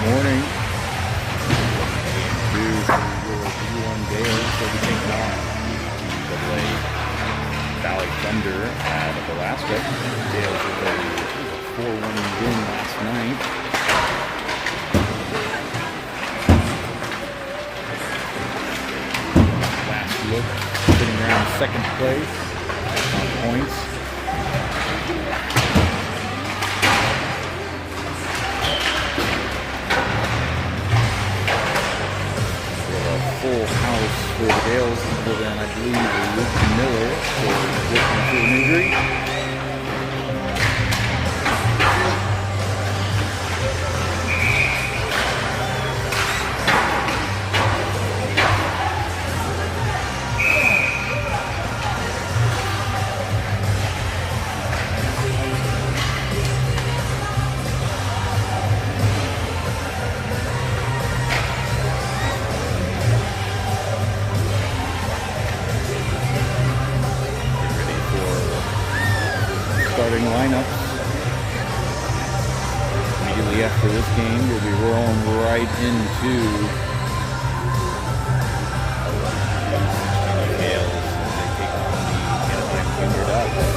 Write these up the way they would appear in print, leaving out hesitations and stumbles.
morning. To your D1 Gales will be taking on AA Valley Thunder out of Alaska. Gales with a 4-1 win last night. Last look, sitting around second place on points. Full house for the Gales, other than I believe Luke Miller for working through an injury. Starting lineups. Immediately after this game, we'll be rolling right into the Gales as they take on the Anaheim Junior Ducks.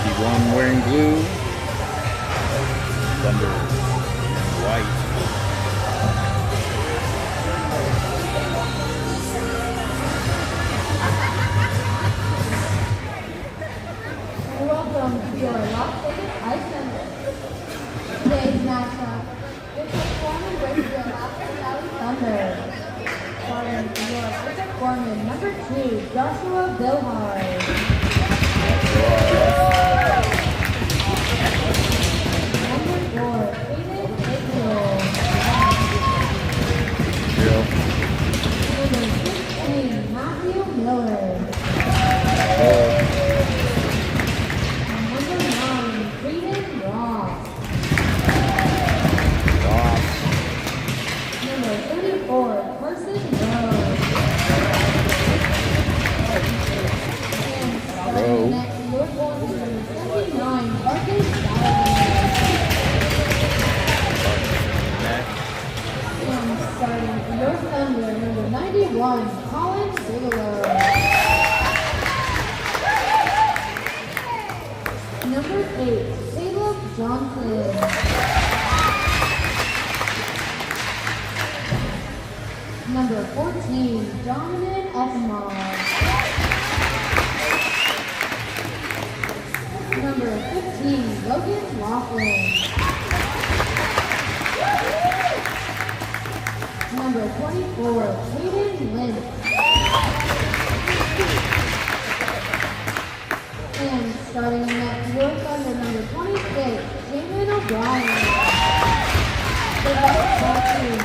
D1 wearing blue. Thunder white. Welcome to your Las Vegas Ice Center. Today's matchup, Bishop Gorman versus the Alaska Valley Thunder. Starting for your Bishop Gorman, number 2, Joshua Billhard. Number 4, Hayden Israel. Number 16, Matthew Miller. Number 9, Freedon Ross. Number 34, Carson Rose. And starting next, your boy, number 79, Marcus And starting for your Thunder, number 91, Colin Bigelow. Number 8, Caleb Johnson. Number 14, Donovan Effemar. Number 15, Logan Laughlin. Number 24, Hayden Lynch. And starting in that your Thunder, number 26, Damon O'Brien. The basketball team.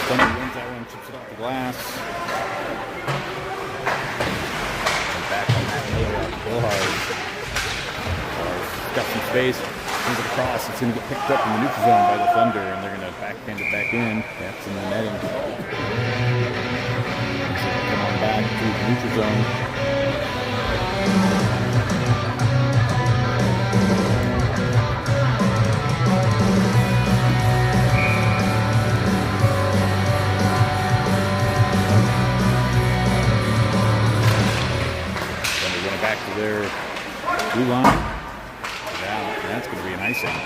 Thunder wins that one, chips it off the glass. And back on that Miller off Billhard. Got some space, brings it across. It's going to get picked up in the neutral zone by the Thunder, and they're going to backhand it back in. That's in the netting. So come on back to the neutral zone. Back to their blue line. Yeah, that's going to be an icing.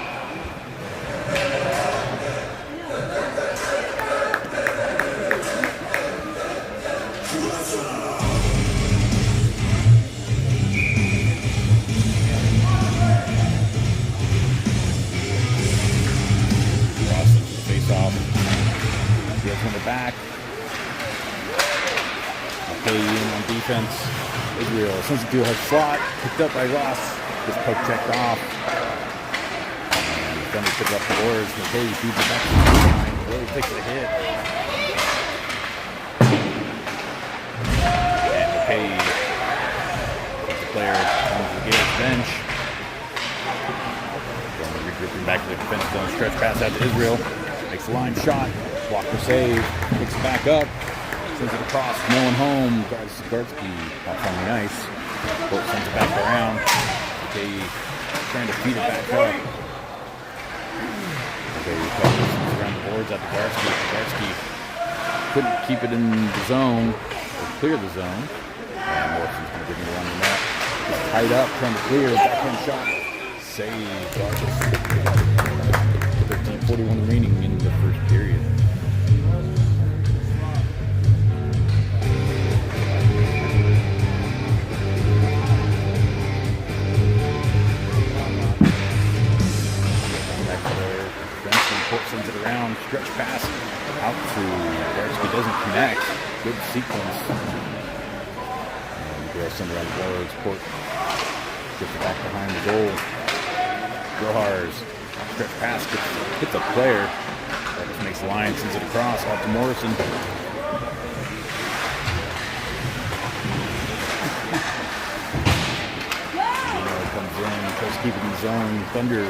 on the back. Okay, in on defense. Israel sends it to a slot. Picked up by Ross. Just poke checked off. And the Thunder pick up the boards. Okay, feeds it back to the line. Really takes a hit. And okay, the player comes to the Gators bench. Going to regrouping back to the defensive zone. Stretch pass out to Israel. Makes the line shot. Block for save. Picks it back up. Sends it across. No one home. Guards Zagarsky off on the ice. Bolt sends it back around. Okay, trying to feed it back up. Okay, sends around the boards at the Zagarsky. Zagarsky couldn't keep it in the zone or clear the zone. And Morrison's going to bring it around the net. Just tied up, trying to clear. Backhand shot. Save. Gargis. 13:41 remaining in the first period. Sends it around, stretch pass out to Varsity, doesn't connect. Good sequence. And Gale sends it around the boards. Port gets it back behind the goal. Johars, stretch pass, hits a player. That just makes the line, sends it across, out to Morrison. Comes in, tries to keep it in the zone. Thunder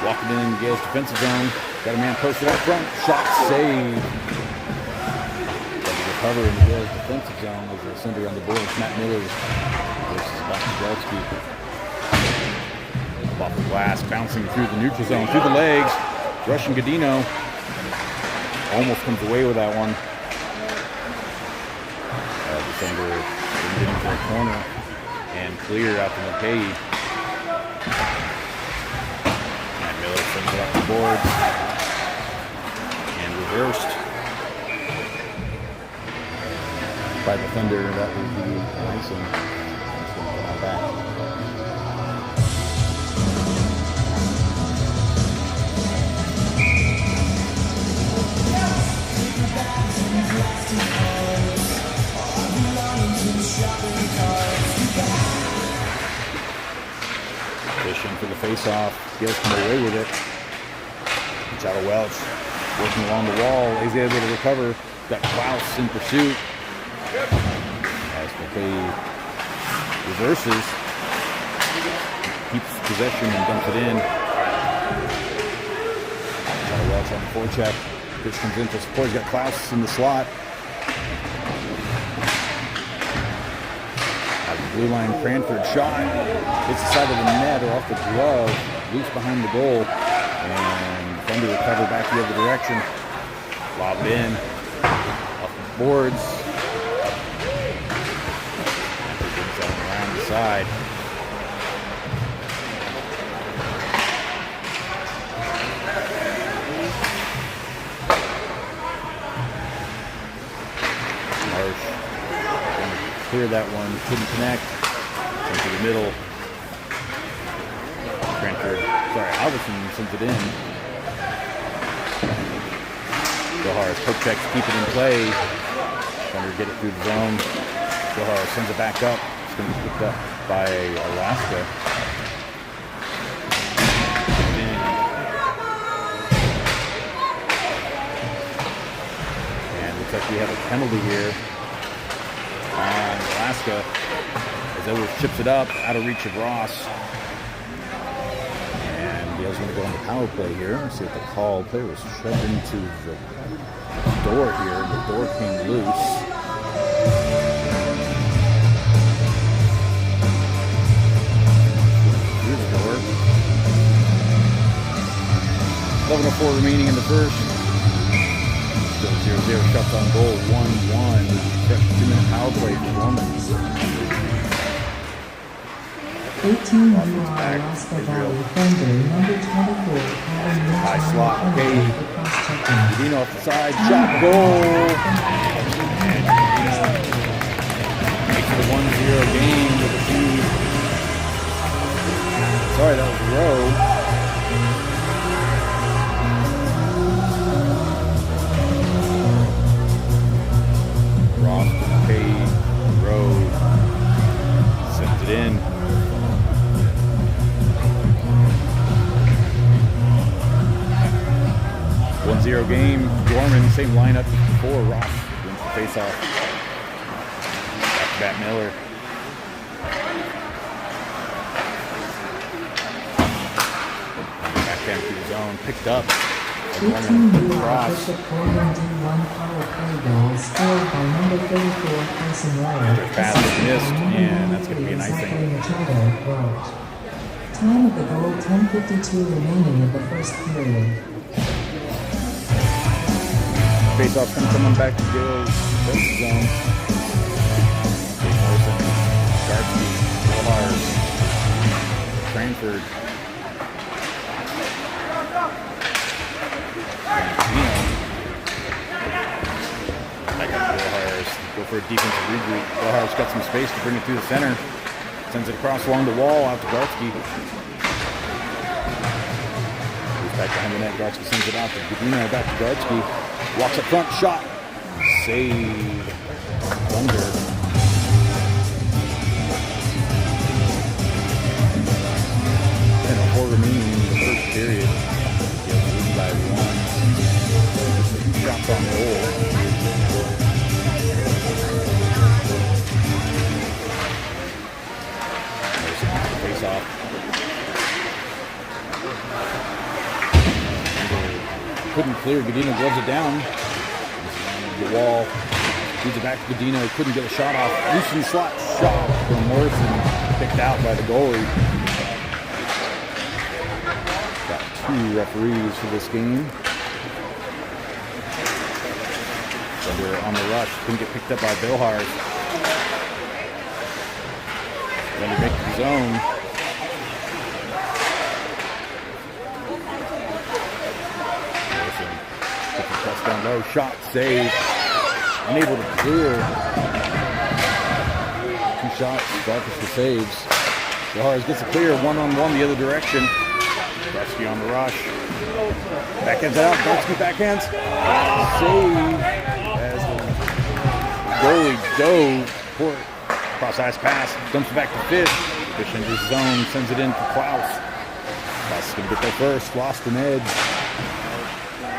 walking in Gale's defensive zone. Got a man posted up front. Shot saved. Got to recover in the Gale's defensive zone as they send it on the board. Matt Miller versus Zagarsky. Off the glass, bouncing through the neutral zone, through the legs. Russian Godino almost comes away with that one. Defender getting into the corner and clear out to McKay. Sends it off the boards and reversed by the Thunder. That would be icing. It's going to go back. Fishing for the face-off. Gales come away with it. It's out of Welch. Working along the wall. He's able to recover. Got Klaus in pursuit. As McKay reverses. Keeps possession and dumps it in. It's out of Welch on the forecheck. Fish comes in for support. He's got Klaus in the slot. Blue line Cranford shot. Hits the side of the net or off the glove. Loose behind the goal. And Thunder recover back the other direction. Lob it in. Off the boards. Brings that around the side. Marsh. Clear that one, couldn't connect. Into the middle. Alverson sends it in. Johar poke checks, keep it in play. Thunder get it through the zone. Johar sends it back up. It's going to be picked up by Alaska. And looks like we have a penalty here on Alaska as Edwards chips it up out of reach of Ross. And Gale's going to go on the power play here. Let's see what the call. Player was shoved into the door here. The door came loose. Here's the door. 11:04 remaining in the first. Still 0-0 shots on goal. 1-1. Fresh 2-minute power play for Gorman. 18 Alaska Valley Thunder, number 24, high slot, okay. Godino off the side, shot, goal. Makes it a 1-0 game with a few. Sorry, that was a row. Gorman, same lineup as before. Ross wins the face-off. Back to bat Miller. Backhand through the zone, picked up. 18 UR Bishop Gorman D1 power play goal scored by number 34 Carson Ray. Pass is missed, and that's going to be an icing. Time of the goal 10:52 remaining in the first period. Face-off's going to come on back to Gill's zone. Morrison, Gartsky, Willhars, Cranford. Back up to Willhars. Go for a defensive regroup. Willhars got some space to bring it through the center. Sends it across along the wall out to Gartsky. Goes back behind the net. Gartsky sends it out to Godino. Back to Gartsky. Walks up front. Shot. Save. Thunder. And a 4 remaining in the first period. Gets leading by 1. Just 2 shots on goal. Face off. Couldn't clear. Godino gloves it down. The wall. Feeds it back to Godino. Couldn't get a shot off. Loosened slot shot from Morrison. Picked out by the goalie. Got 2 referees for this game. Thunder on the rush. Couldn't get picked up by Willhars. Thunder makes his own. Press down low, shot, save. Unable to clear. 2 shots, Darkus for saves. Willhars gets a clear, 1-on-1 the other direction. Gartsky on the rush. Backhands out, Gartsky backhands. Save as the goalie dove. Poor cross-ice pass, dumps it back to Fish. Fish into his zone, sends it in for Klaus. Klaus is going to get there first, lost an edge.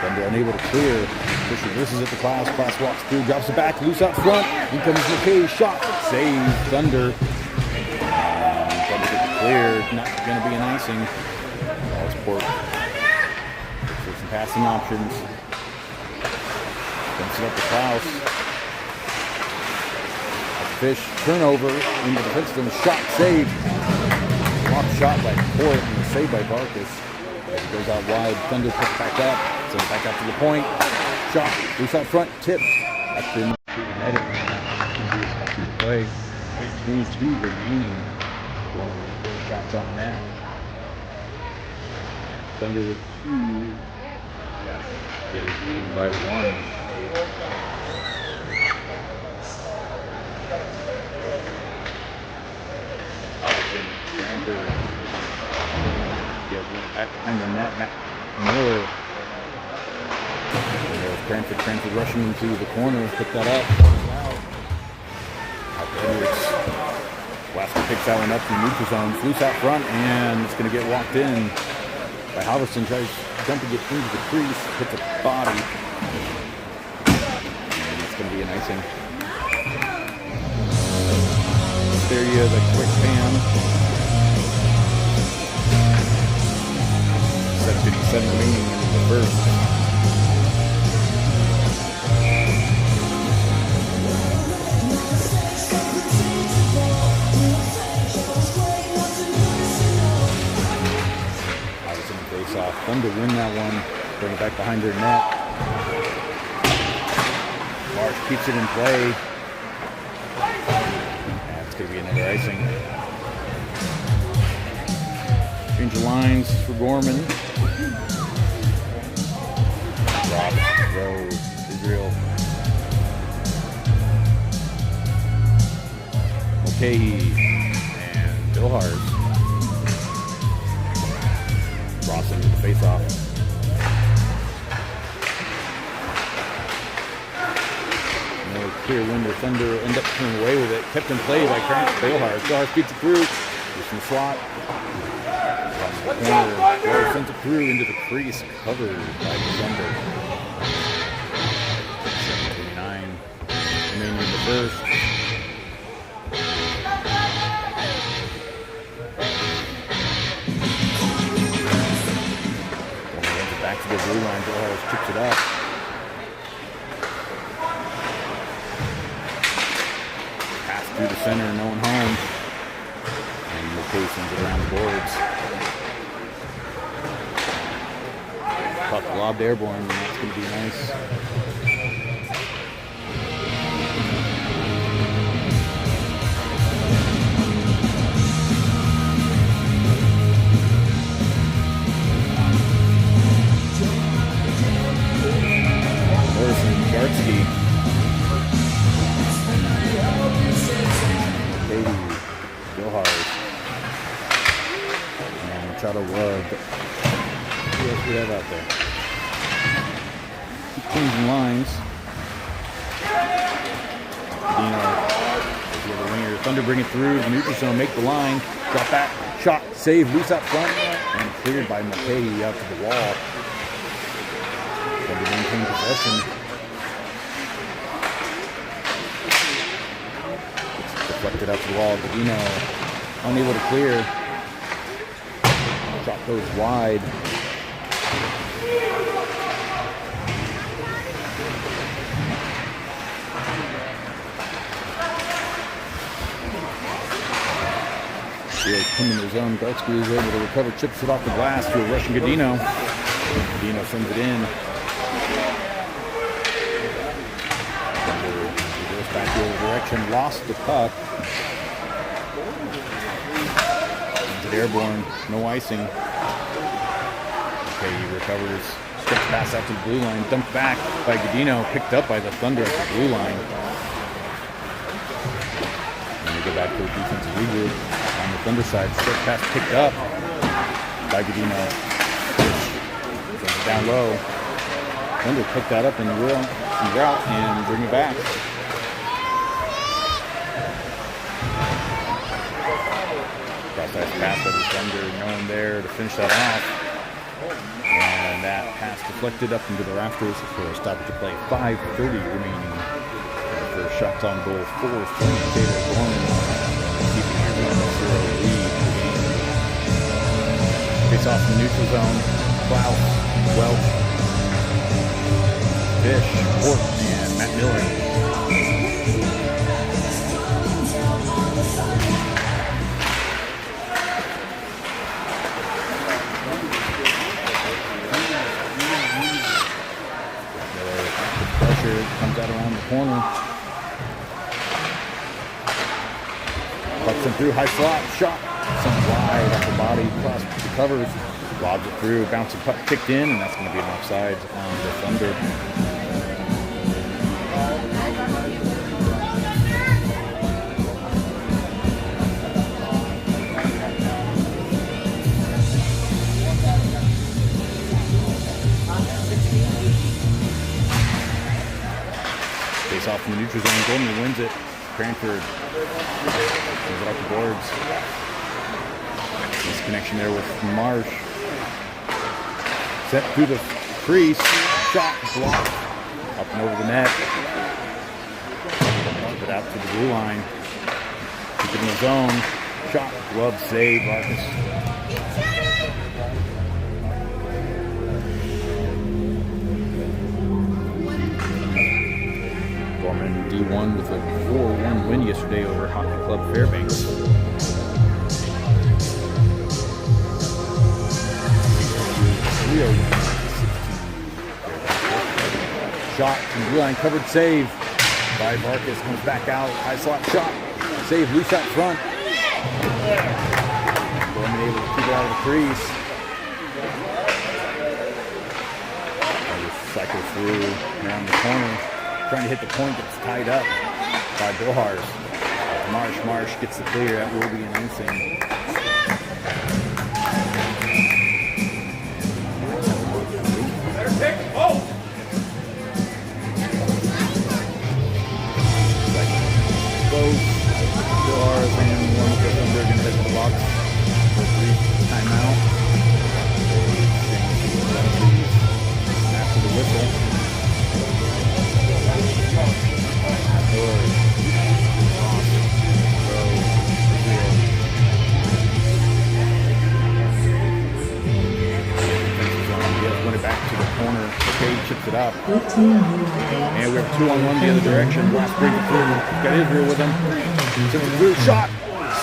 Thunder unable to clear. Fisher reverses it to Klaus. Klaus walks through, drops it back, loose out front. Here comes McKay, shot, save, Thunder. Thunder gets cleared, not going to be an icing. Allsport for some passing options. Dumps it up to Klaus. Fish, turnover into the Princeton, shot, save. Blocked shot by Port and the save by Darkus. As it goes out wide, Thunder picks back up. Sends it back out to the point. Shot, loose out front, tipped. That's been netted. Play. 22 remaining. Shots on that. Thunder with 2. Get it by 1. Back behind the net, Miller. Cranford rushing into the corner, pick that up. Out to Edwards. Blaster picks that one up from neutral zone, loose out front, and it's going to get walked in by Halverson. Tries jumping it into the crease, hits a body. And it's going to be an icing. There you have a quick pan. 7:57 remaining in the first. Obviously, face off. Thunder win that one. Bring it back behind their net. Marsh keeps it in play. That's going to be another icing. Change of lines for Gorman. Rob, Rose, Israel. Okay, and Willhars. Ross into the face-off. No clear window. Thunder end up coming away with it. Kept in play by Willhars. Willhars beats it through. Just in the slot. Corner, sends it through into the crease, covered by Thunder. first. Back to the blue line. Gorman chips it up. Pass through the center, no one home. And McKay sends it around the boards. Puck lobbed airborne, and that's going to be nice. Varsity. Katie, go hard. And Machado Love. Who else we have out there? Keep changing lines. Dino, the other winger. Thunder bring it through the neutral zone, make the line. Drop back, shot, save, loose up front, and cleared by McKay out to the wall. Thunder maintain possession. Deflected up the wall. Godino unable to clear. Shot goes wide. Shields coming to his own. Gartsky is able to recover, chips it off the glass to a rushing Godino. Godino sends it in. Back the other direction, lost the puck. It's airborne, no icing. Okay, he recovers, stretch pass out to the blue line, dumped back by Godino, picked up by the Thunder at the blue line. And we go back to the defensive regroup on the Thunder side. Stretch pass picked up by Godino. Sends it down low. Thunder picked that up in the route and bring it back. Cross-ice pass by the Thunder, no one there to finish that off. And that pass deflected up into the rafters for a stoppage of play. 5:30 remaining. For shots on goal, 4 from Bishop Gorman, keeping a 1-0 lead in the game. Face off in the neutral zone. Klaus, Welch, Fish, Port, and Matt Miller. Comes out around the corner. Pucks him through, high slot, shot. Some wide off the body, cross the covers. Lobs it through, bouncing puck kicked in, and that's going to be an offside on the Thunder. Off from the neutral zone, Gorman wins it. Cranford sends it off the boards. Nice connection there with Marsh. Set through the crease, shot, block, up and over the net. Keep it out to the blue line. Keep it in the zone. Shot, glove, save, Marcus. Gorman D1 with a 4-1 win yesterday over Hockey Club Fairbanks. Shot from the blue line, covered save by Marcus, comes back out, high slot shot, save, loose out front. Gorman able to keep it out of the crease. Cycle through around the corner. Trying to hit the point that's tied up by Bohars. Marsh gets the clear. That will be an icing. Both Bohars and one of the Thunder going to head to the box for a brief timeout. After the whistle. And we have 2-on-1 the other direction. Ross brings it through. Got Israel with him. Tips it through. Shot.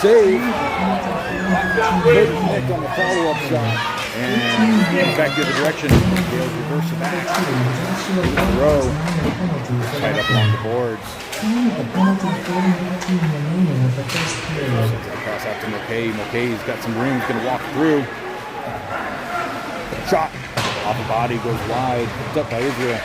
Save. Nick on the follow-up shot. And back the other direction. Gales reverse it back. Throw. Tied up along the boards. Sends it across out to McKay. McKay's got some room. He's going to walk through. Shot. Off the body. Goes wide. Picked up by Israel.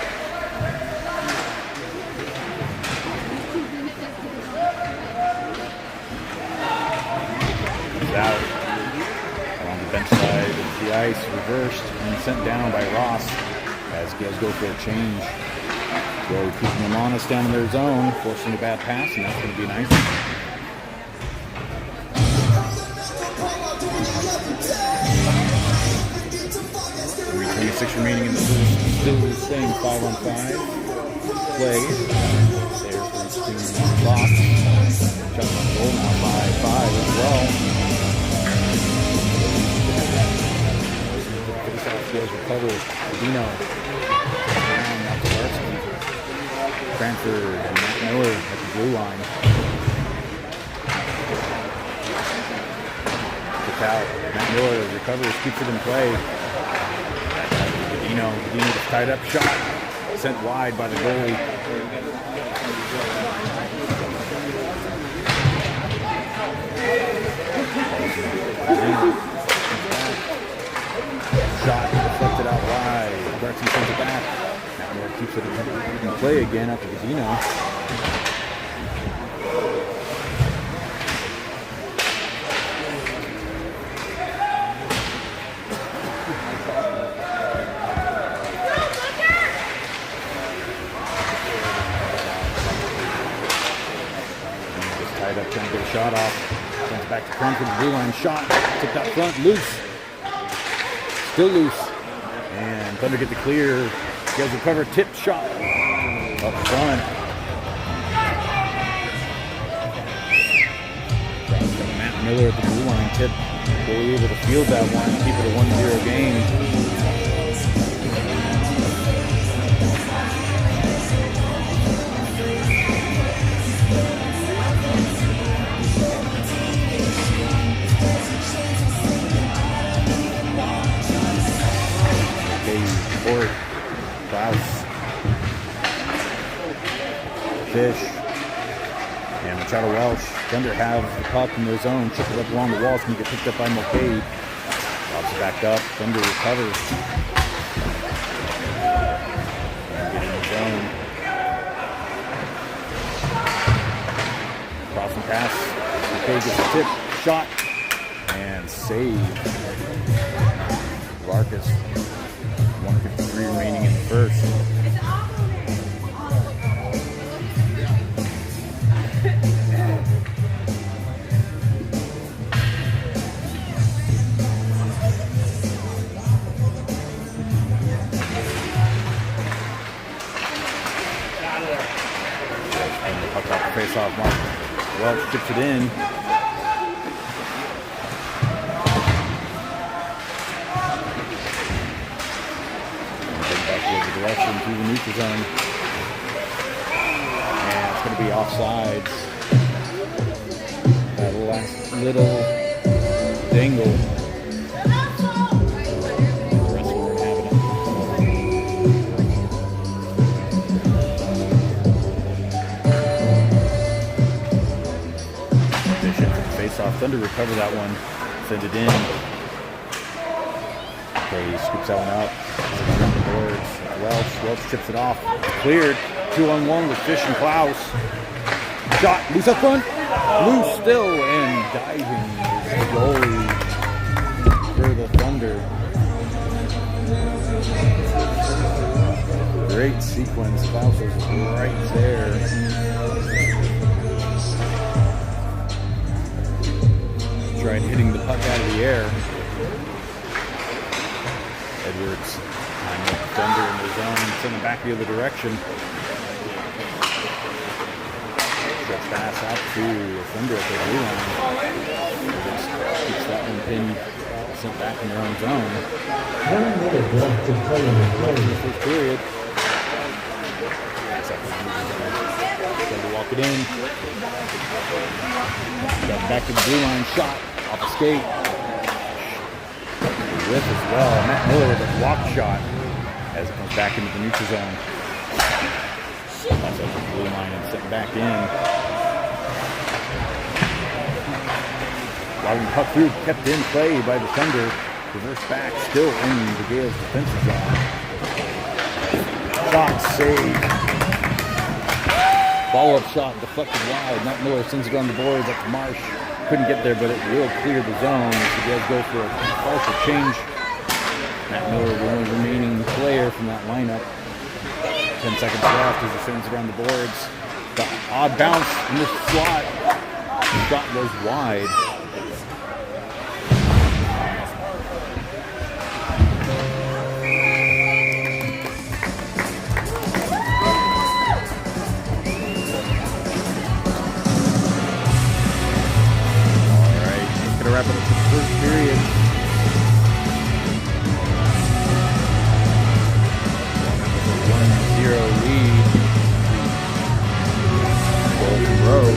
He's out. On the bench side of the ice. Reversed. And sent down by Ross. As Gales go for a change. So keeping them honest down in their zone, forcing a bad pass, and that's going to be nice. 3:26 remaining in the first. Still the same 5-on-5 play. There's for each team block. Shot on goal now by 5 as well. Face-off recover. Dino. Down to Varsity. Cranford and Matt Miller at the blue line. Gets out. Matt Miller recovers, keeps it in play. Dino gets tied up. Shot. Sent wide by the goalie. Shot deflected out wide. Garcia sends it back. Miller keeps it in play again after Gazino. Just tied up, trying to get a shot off. Sends back to Cranford, the blue line shot. Took that front, loose. Still loose. And Thunder get the clear. Gales recover, tip shot up front. Cross to Matt Miller at the blue line. Tip. Goalie able to field that one. Keep it a 1-0 game. Okay, Ford. Klaus, Fish, and Machado Welsh. Thunder have the puck in their zone, chip it up along the wall. It's going to get picked up by Mulcahy. Drops it back up. Thunder recovers. Get in the zone. Crossing pass. Mulcahy gets a tip, shot, and save. Vargas. 1:53 remaining in the first. And the puck off the face-off mark. Welch chips it in. Direction to the neutral zone. And it's going to be offsides. That last little dangle. The rest of them are having it. Bishop face off. Thunder recover that one. Send it in. Okay, scoops that one up. Around the boards. Welch chips it off. Cleared. 2-on-1 with Fish and Klaus. Shot. Loose up front. Loose still and diving. Goalie for the Thunder. Great sequence. Klaus was right there. Tried hitting the puck out of the air. Edwards. Thunder in the zone, send it back the other direction. Stretch pass out to Thunder at the blue line. Just keeps that one pinned, sent back in their own zone. 1 minute left to play in the First period. Backs up. Trying to walk it in. Got back to the blue line. Shot off the skate. Whiff as well. Matt Miller with a block shot as it comes back into the neutral zone. That's up the blue line and sent back in. Logging puck through, kept in play by the Thunder. Reverse back, still in the Gales' defensive zone. Shot saved. Follow-up shot deflected wide. Matt Miller sends it on the boards up to Marsh. Couldn't get there, but it will clear the zone. The Gales go for a partial change. Matt Miller, the only remaining player from that lineup. 10 seconds left as he sends it around the boards. The odd bounce in the slot. The shot goes wide. Wrap it up for the first period. It's a 1-0 lead. Golden Row.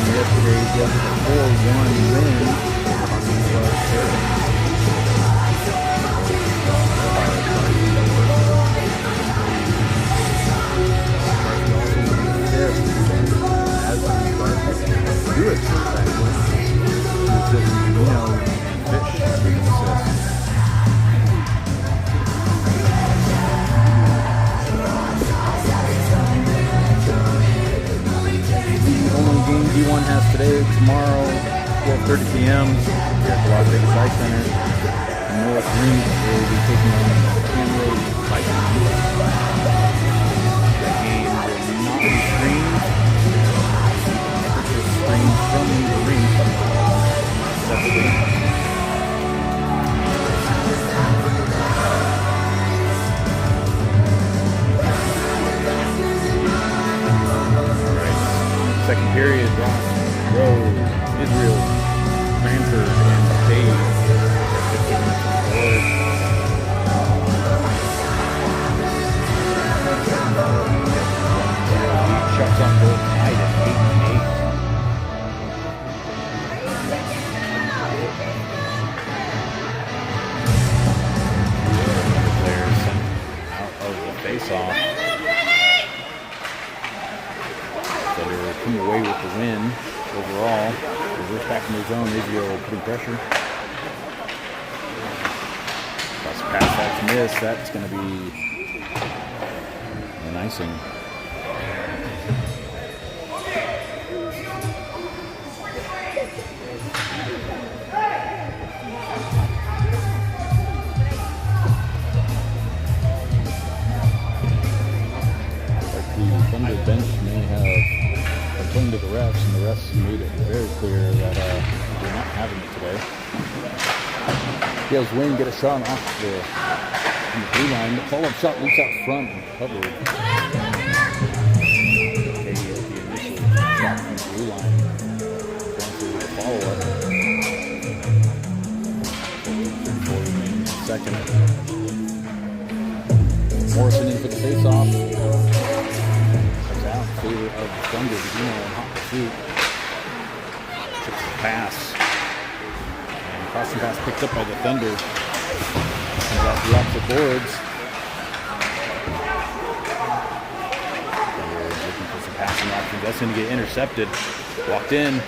Yesterday, he got a 4-1 win. Only game D1 has today, tomorrow, 12:30 p.m. here at the Las Vegas Ice Center. North Reed will be taking on Camrose Vikings. That game will not be streamed. It will stream from the rink separately. Alright, second period, Ross, Rose, Israel, Cranford, and Dave. Shots on goal tied at 8-8. Players sent out of the face-off. So they're coming away with the win overall. Reverse back in their zone. Israel putting pressure. That's a pass that's missed. That's going to be an icing. Thunder bench may have complained to the refs, and the refs made it very clear that they're not having it today. Gales win, get a shot off the blue line. The follow-up shot leaks out front and covered. Okay, the initial shot from the blue line. Going through the follow-up. 4 remaining second. Morrison in for the face-off. Out in favor of the Thunder. Dino on hot pursuit. Chips the pass. And crossing pass picked up by the Thunder. Comes out the opposite boards. Thunder looking for some passing options. That's going to get intercepted. Walked in.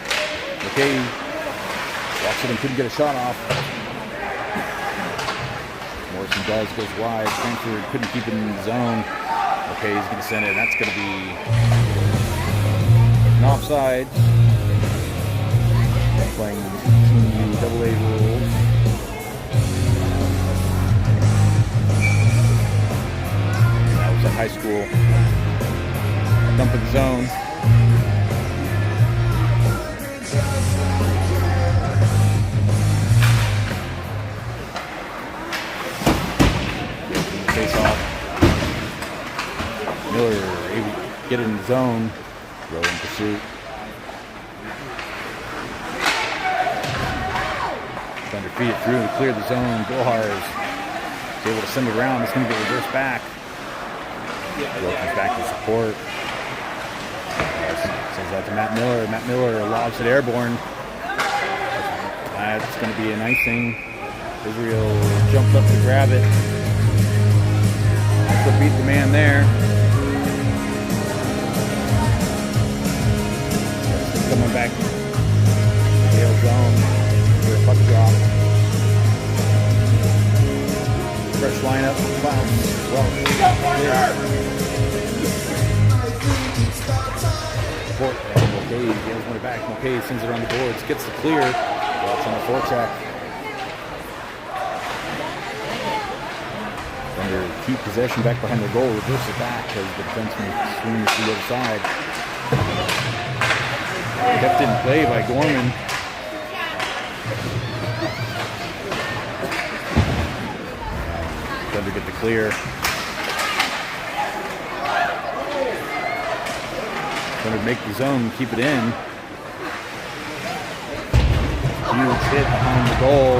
Okay. Walks it and couldn't get a shot off. Morrison does, goes wide. Cranford couldn't keep it in the zone. Okay, he's going to send it. That's going to be an offside. Playing Team AA rules. That was a high school dump in the zone. Face off. Miller able to get in the zone. Row in pursuit. Thunder feed it through and clear the zone. Billhars is able to send it around. It's going to get reversed back. Row comes back to support. Sends that to Matt Miller. Matt Miller lobs it airborne. That's going to be an icing. Israel jumped up to grab it. That's what beat the man there. Coming back. Yale zone. For a puck drop. Fresh lineup. Klaus. Well, support. Mulcahy. Yale's one back. Mulcahy sends it around the boards. Gets the clear. Welch on the forecheck. Under keep possession back behind the goal. Reverse it back as the defenseman swings to the other side. Kept in play by Gorman. Thunder get the clear. Thunder make the zone, keep it in. Huge hit behind the goal.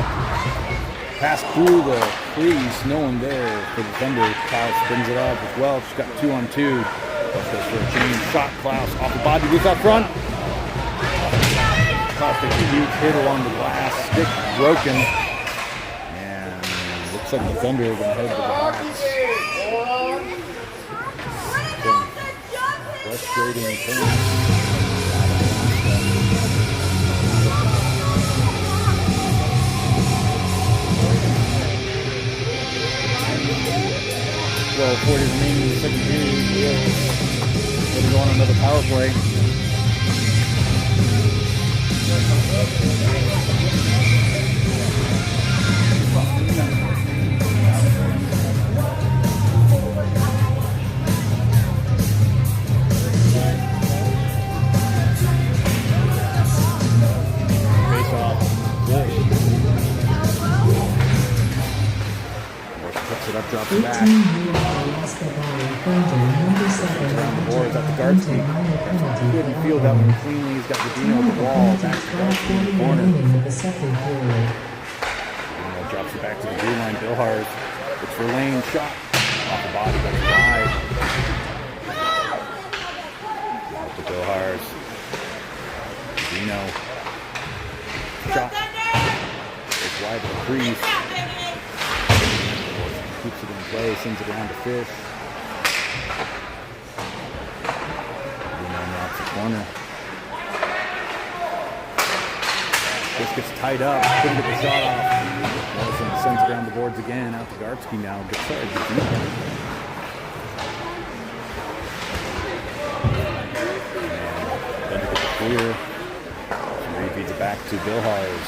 Pass through the crease, no one there for the Thunder. Klaus brings it up as well. She's got 2-on-2. Klaus goes for a change. Shot Klaus off the body, goes out front. Klaus takes a huge hit along the glass. Stick broken. And looks like the Thunder are going to head to the box. Frustrating things. Well, 40 remaining in the second inning. We're going to go on another power play. Face off. Good. Puts it up, drops it back. Around the boards at the Gartsky. Couldn't field that one cleanly. He's got Rodino at the wall. Back to Gartsky in the corner. Drops it back to the blue line. Billhars. Looks for Lane. Shot. Off the body, but it's wide. Out to Billhars. Rodino. Shot. It's wide to the crease. Keeps it in play, sends it around to Fish. Knocks the corner. Fish gets tied up, couldn't get the shot off. Wilson sends it around the boards again, out to Gartsky now. Gets started. Then to get the clear. Repeats it back to Billhars.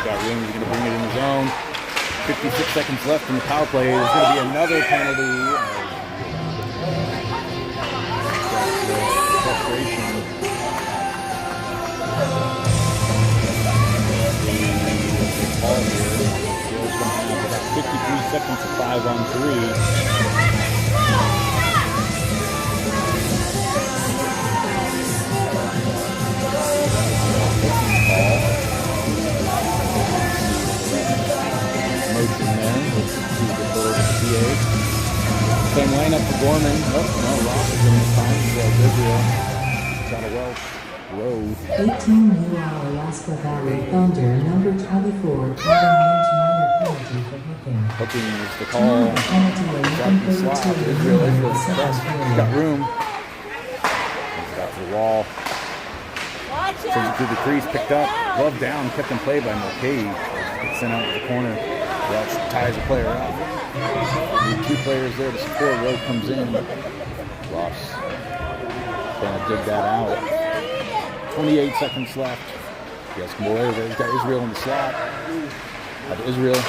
Got room, he's going to bring it in the zone. 56 seconds left in the power play. There's going to be another penalty. Frustration. Ball here. Bill's going to have about 53 seconds to 5-on-3. Motion there. Let's see the forward of the PA. Same lineup for Gorman. Oh, no, Ross is in this time. Well, Israel. Got a Welsh. Rowe. 18 New Alaska Valley Thunder, number 24, Adam Lynch minor penalty for hooking. Hooking is the call. Drop the slot. Israel press. He's got room. He's got the wall. Sends it through the crease. Picked up. Glove down. Kept in play by Mulcahy. Gets sent out to the corner. Welch ties the player up. Need two players there to support. Rowe comes in. Ross trying to dig that out. 28 seconds left. He has more there. He's got Israel in the slot. Out to Israel.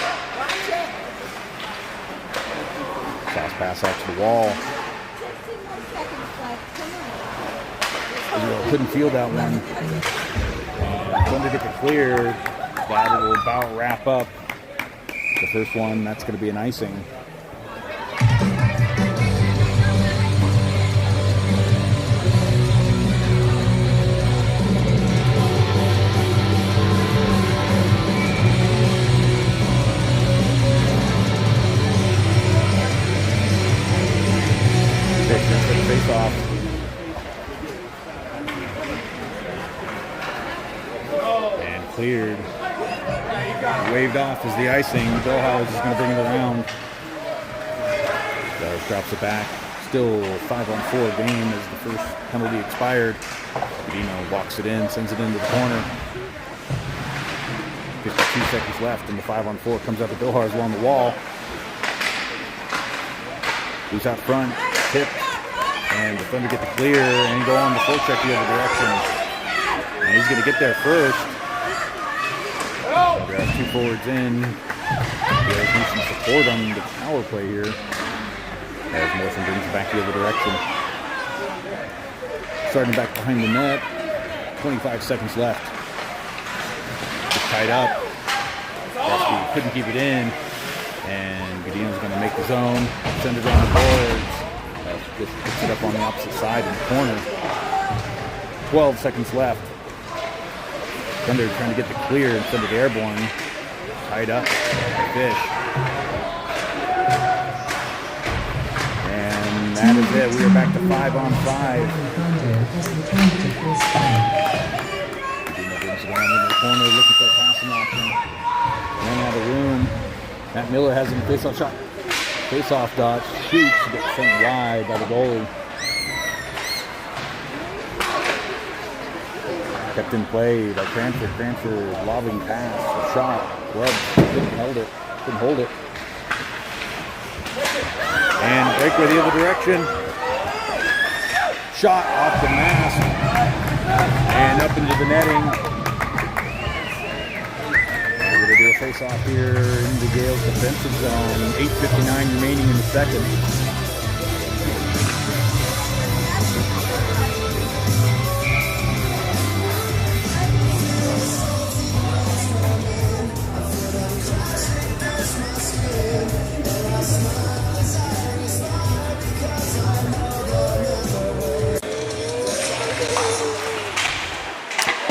Fast pass out to the wall. Israel couldn't field that one. Thunder get the clear. That will about wrap up the first one. That's going to be an icing. face-off. And cleared. Waved off as the icing. Billhars is going to bring it around. Billhars drops it back. Still 5-on-4 game as the first penalty expired. Godino walks it in, sends it into the corner. 52 seconds left, and the 5-on-4 comes out to Billhars along the wall. Who's out front, tip, and the Thunder get the clear and go on the full check the other direction. And he's going to get there first. Thunder has 2 forwards in. There's some support on the power play here as Morrison brings it back the other direction. Starting back behind the net, 25 seconds left. Just tied up. Varsity couldn't keep it in. And Godino's going to make the zone, send it around the boards. Just puts it up on the opposite side in the corner. 12 seconds left. Thunder trying to get the clear and send it airborne. Tied up by Fish. And that is it. We are back to 5-on-5. Godino brings it around into the corner, looking for a passing option. Running out of room. Matt Miller has him face-off shot. Face-off dodge, shoots, gets sent wide by the goalie. Kept in play by Cranford. Cranford lobbing pass, a shot, glove, couldn't hold it. And breakaway the other direction. Shot off the mask and up into the netting. We're going to do a face-off here in the Gales defensive zone. 8:59 remaining in the second.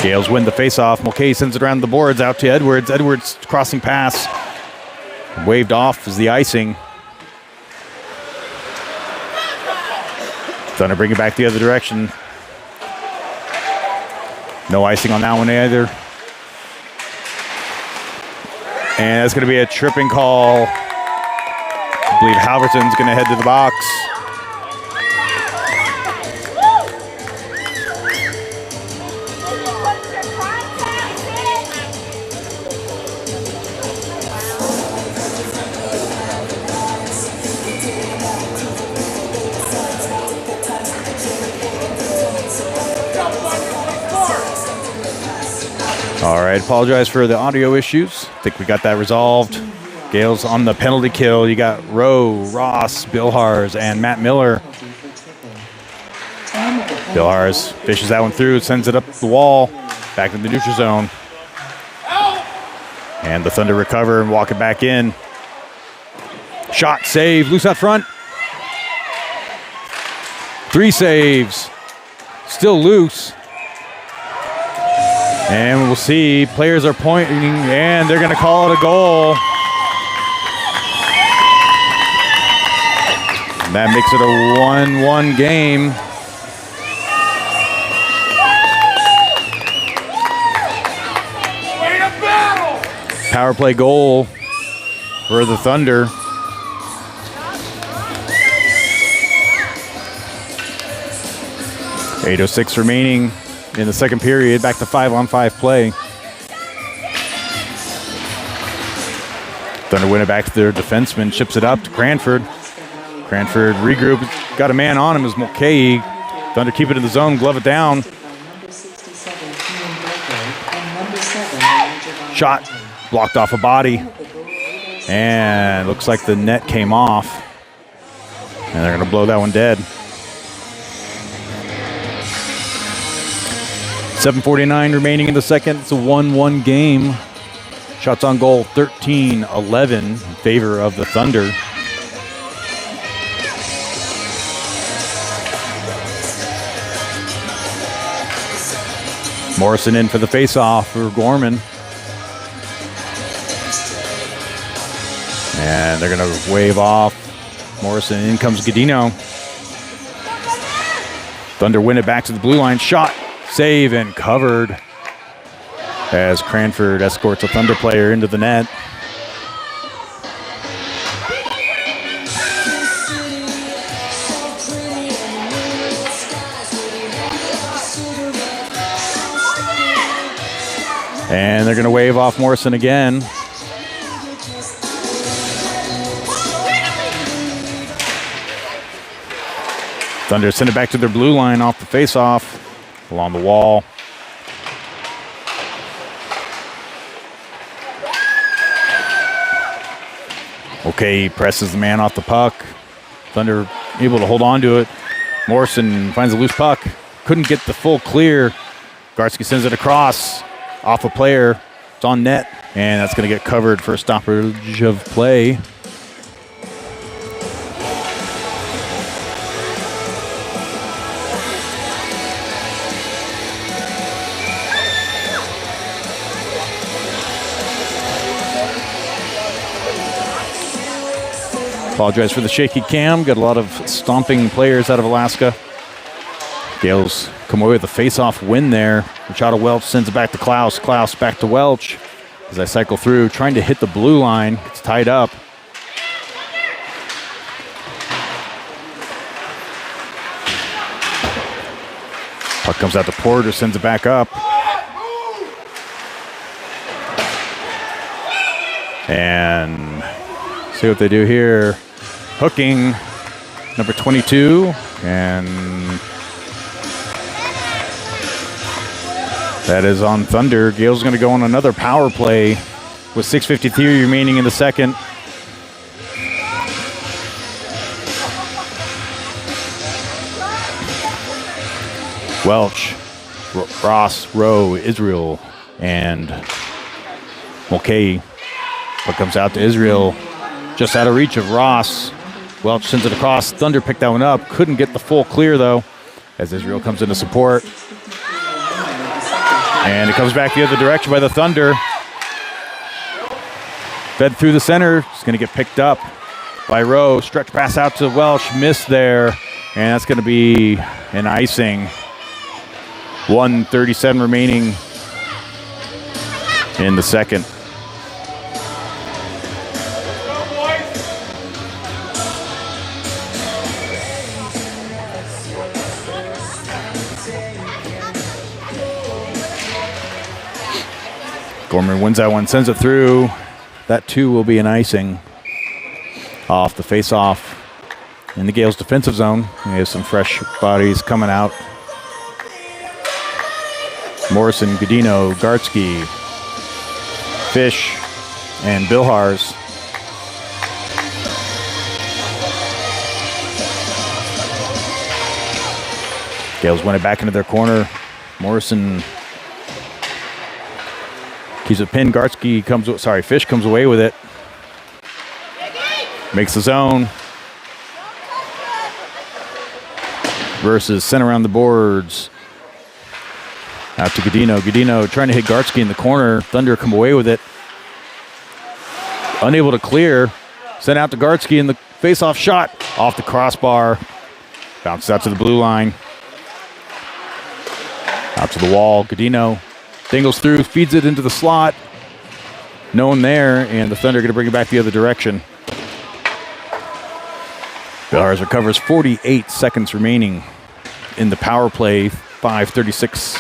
Gales win the face-off. Mulcahy sends it around the boards out to Edwards. Edwards crossing pass. Waved off as the icing. Thunder bring it back the other direction. No icing on that one either. And that's going to be a tripping call. I believe Halverson's going to head to the box. All right, apologize for the audio issues. I think we got that resolved. Gales on the penalty kill. You got Rowe, Ross, Billhars, and Matt Miller. Billhars fishes that one through, sends it up the wall, back in the neutral zone. And the Thunder recover and walk it back in. Shot, save, loose out front. 3 saves, still loose. And we'll see, players are pointing, and they're going to call it a goal. And that makes it a 1-1 game. Power play goal for the Thunder. .806 remaining in the second period, back to 5-on-5 play. Thunder win it back to their defenseman, chips it up to Cranford. Cranford regroup, got a man on him as Mulcahy. Thunder keep it in the zone, glove it down. Shot blocked off a body. And looks like the net came off. And they're gonna blow that one dead. 7:49 remaining in the second. It's a 1-1 game. Shots on goal 13-11 in favor of the Thunder. Morrison in for the face-off for Gorman. And they're going to wave off. Morrison, in comes Godino. Thunder win it back to the blue line. Shot, save, and covered as Cranford escorts a Thunder player into the net. And they're going to wave off Morrison again. Thunder send it back to their blue line off the face-off along the wall. Okay, presses the man off the puck. Thunder able to hold on to it. Morrison finds a loose puck. Couldn't get the full clear. Gartsky sends it across off a player. It's on net, and that's going to get covered for a stoppage of play. Apologize for the shaky cam. Got a lot of stomping players out of Alaska. Gales come away with a face-off win there. Machado Welch sends it back to Klaus. Klaus back to Welch as I cycle through, trying to hit the blue line. It's tied up. Puck comes out to Porter, sends it back up. And see what they do here. Hooking, number 22, and that is on Thunder. Gale's going to go on another power play with 6:53 remaining in the second. Welch, Ross, Rowe, Israel, and Mulcahy. But comes out to Israel, just out of reach of Ross. Welch sends it across. Thunder picked that one up. Couldn't get the full clear, though, as Israel comes into support. And it comes back the other direction by the Thunder. Fed through the center. It's going to get picked up by Rowe. Stretch pass out to Welch. Missed there. And that's going to be an icing. 1:37 remaining in the second. Gorman wins that one, sends it through. That too will be an icing off the face-off in the Gales' defensive zone. We have some fresh bodies coming out. Morrison, Godino, Gartsky, Fish, and Bilhars. Gales win it back into their corner. Morrison keeps it pinned. Gartsky Fish comes away with it. Makes the zone. Versus sent around the boards. Out to Godino. Godino trying to hit Gartsky in the corner. Thunder come away with it. Unable to clear. Sent out to Gartsky in the face-off shot. Off the crossbar. Bounces out to the blue line. Out to the wall. Godino dingles through, feeds it into the slot. No one there, and the Thunder are going to bring it back the other direction. Billhars recovers 48 seconds remaining in the power play. 5:36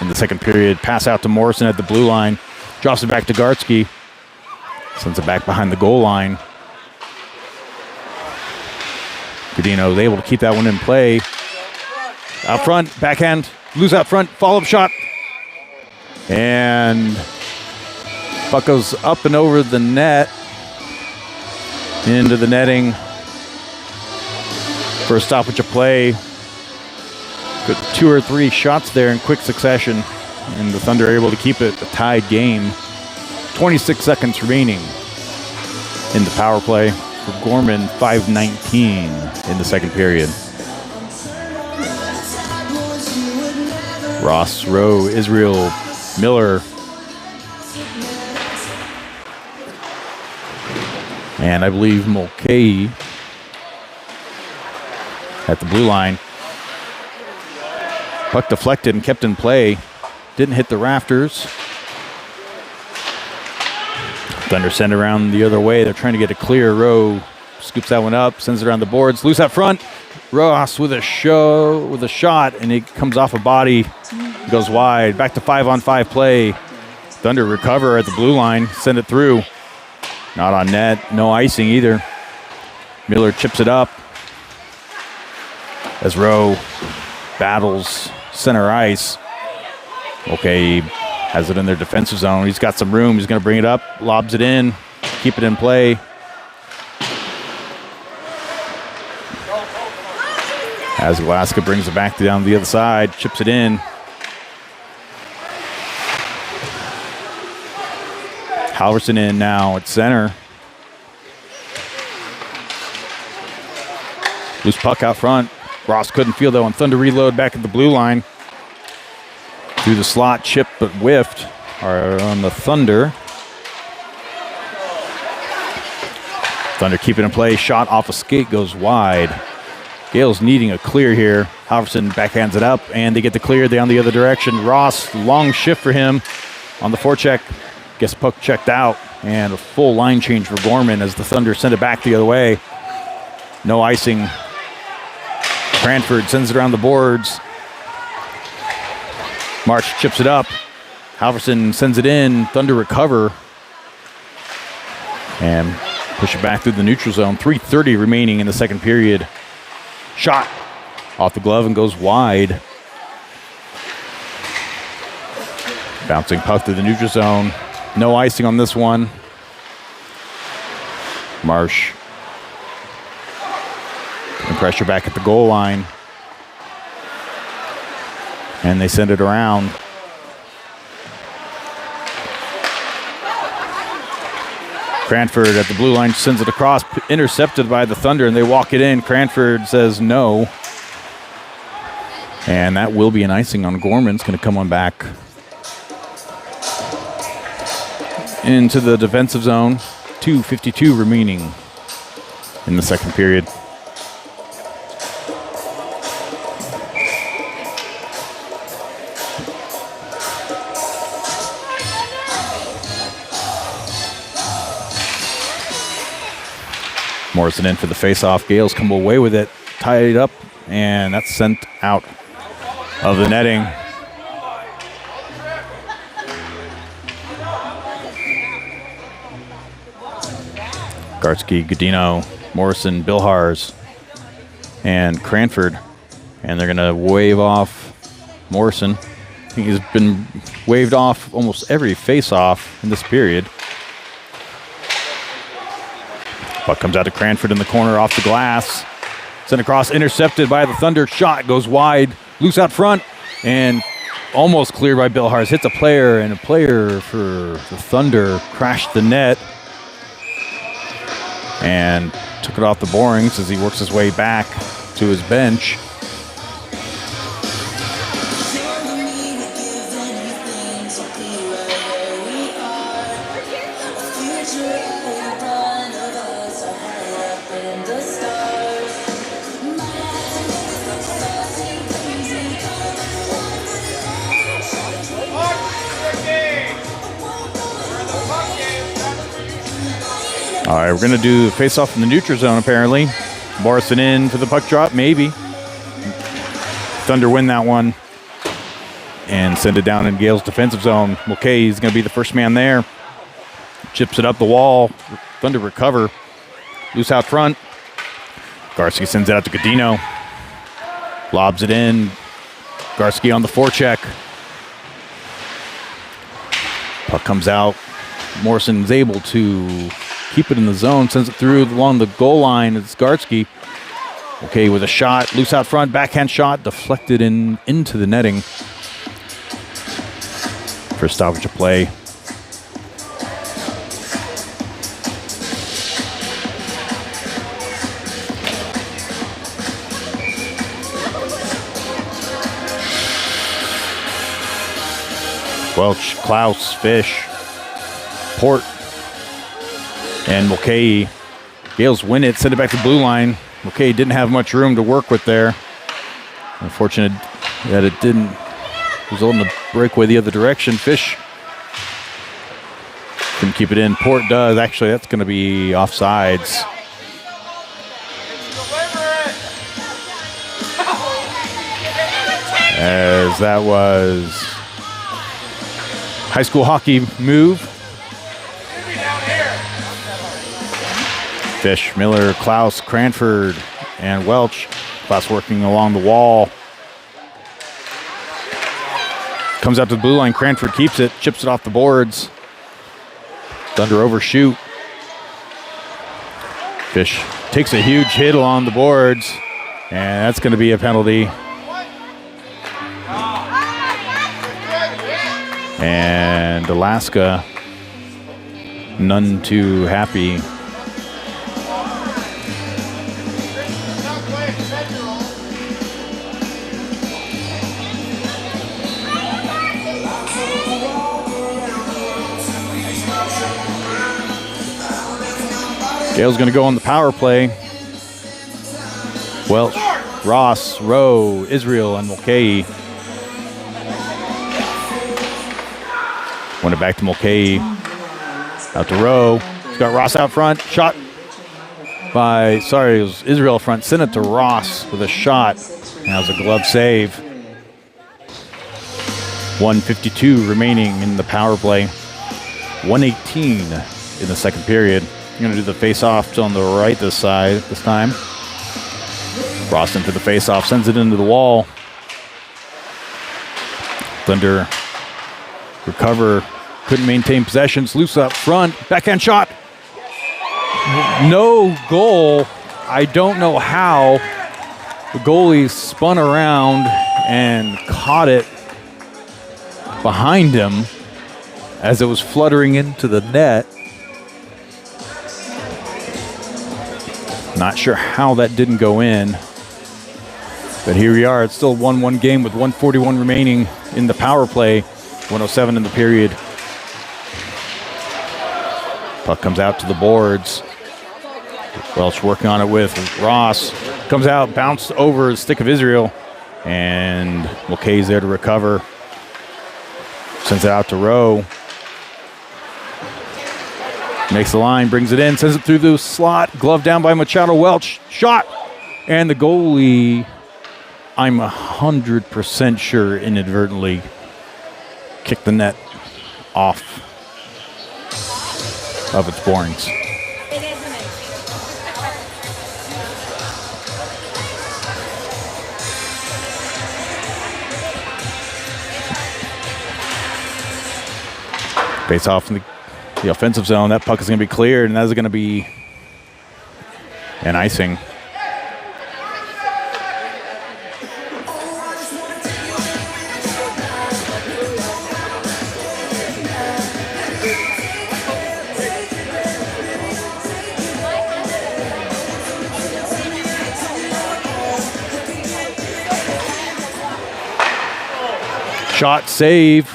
in the second period. Pass out to Morrison at the blue line. Drops it back to Gartsky. Sends it back behind the goal line. Godino is able to keep that one in play. Out front, backhand, loose out front, follow-up shot. And puck goes up and over the net. Into the netting for a stoppage of play. Good 2 or 3 shots there in quick succession. And the Thunder are able to keep it a tied game. 26 seconds remaining in the power play for Gorman. 5:19 in the second period. Ross, Rowe, Israel, Miller, and I believe Mulcahy at the blue line. Puck deflected and kept in play. Didn't hit the rafters. Thunder send around the other way. They're trying to get a clear. Rowe scoops that one up, sends it around the boards. Loose out front. Ross with a shot, and it comes off a body. Goes wide. Back to 5-on-5 play. Thunder recover at the blue line. Send it through. Not on net. No icing either. Miller chips it up as Rowe battles center ice. Okay, has it in their defensive zone. He's got some room. He's going to bring it up, lobs it in, keep it in play. As Alaska brings it back down the other side, chips it in. Halverson in now at center. Loose puck out front. Ross couldn't feel though, and Thunder reload back at the blue line. Through the slot, chip but whiffed on the Thunder. Thunder keep it in play. Shot off a skate goes wide. Gale's needing a clear here. Halverson backhands it up, and they get the clear down the other direction. Ross, long shift for him on the forecheck. Gets puck checked out, and a full line change for Gorman as the Thunder send it back the other way. No icing. Cranford sends it around the boards. March chips it up. Halverson sends it in. Thunder recover. And push it back through the neutral zone. 3:30 remaining in the second period. Shot off the glove and goes wide. Bouncing puck through the neutral zone. No icing on this one. Marsh. And pressure back at the goal line. And they send it around. Cranford at the blue line sends it across, intercepted by the Thunder, and they walk it in. Cranford says no. And that will be an icing on Gorman. It's going to come on back into the defensive zone. 2:52 remaining in the second period. Morrison in for the face-off. Gales come away with it, tied up, and that's sent out of the netting. Gartsky, Godino, Morrison, Bilhars, and Cranford. And they're going to wave off Morrison. I think he's been waved off almost every face-off in this period. Puck comes out to Cranford in the corner off the glass. Sent across, intercepted by the Thunder. Shot goes wide, loose out front, and almost cleared by Bilhars. Hits a player, and a player for the Thunder crashed the net and took it off the borings as he works his way back to his bench. All right, we're going to do the face-off in the neutral zone, apparently. Morrison in for the puck drop, maybe. Thunder win that one and send it down in Gale's defensive zone. Okay, he's going to be the first man there. Chips it up the wall. Thunder recover. Loose out front. Garski sends it out to Godino. Lobs it in. Garski on the forecheck. Puck comes out. Morrison's able to keep it in the zone, sends it through along the goal line. It's Gartsky. Okay, with a shot, loose out front, backhand shot, deflected into the netting. For stoppage of play. Welch, Klaus, Fish, Port, and Mulcahy. Gales win it, send it back to the blue line. Mulcahy didn't have much room to work with there. Unfortunate that it didn't result in a breakaway the other direction. Fish can keep it in. Port does. Actually, that's going to be offsides. As that was high school hockey move. Fish, Miller, Klaus, Cranford, and Welch. Klaus working along the wall. Comes out to the blue line. Cranford keeps it, chips it off the boards. Thunder overshoot. Fish takes a huge hit along the boards, and that's going to be a penalty. And Alaska, none too happy. Gale's going to go on the power play. Welch, Ross, Rowe, Israel, and Mulcahy. Went it back to Mulcahy. Out to Rowe. He's got Ross out front. Shot by, it was Israel front. Sent it to Ross with a shot. And that was a glove save. 1:52 remaining in the power play. 1:18 in the second period. I'm going to do the face-off on the right this time. Ross into the face-off, sends it into the wall. Thunder recover, couldn't maintain possession. It's loose up front, backhand shot. No goal. I don't know how. The goalie spun around and caught it behind him as it was fluttering into the net. Not sure how that didn't go in. But here we are. It's still a 1-1 game with 1:41 remaining in the power play. 1:07 in the period. Puck comes out to the boards. Welch working on it with Ross. Comes out, bounced over the stick of Israel. And Mulcahy's there to recover. Sends it out to Rowe. Makes the line, brings it in, sends it through the slot. Glove down by Machado. Welch. Shot. And the goalie, I'm 100% sure, inadvertently kicked the net off of its borings. Face off in the offensive zone. That puck is going to be cleared, and that is going to be an icing. Shot, save.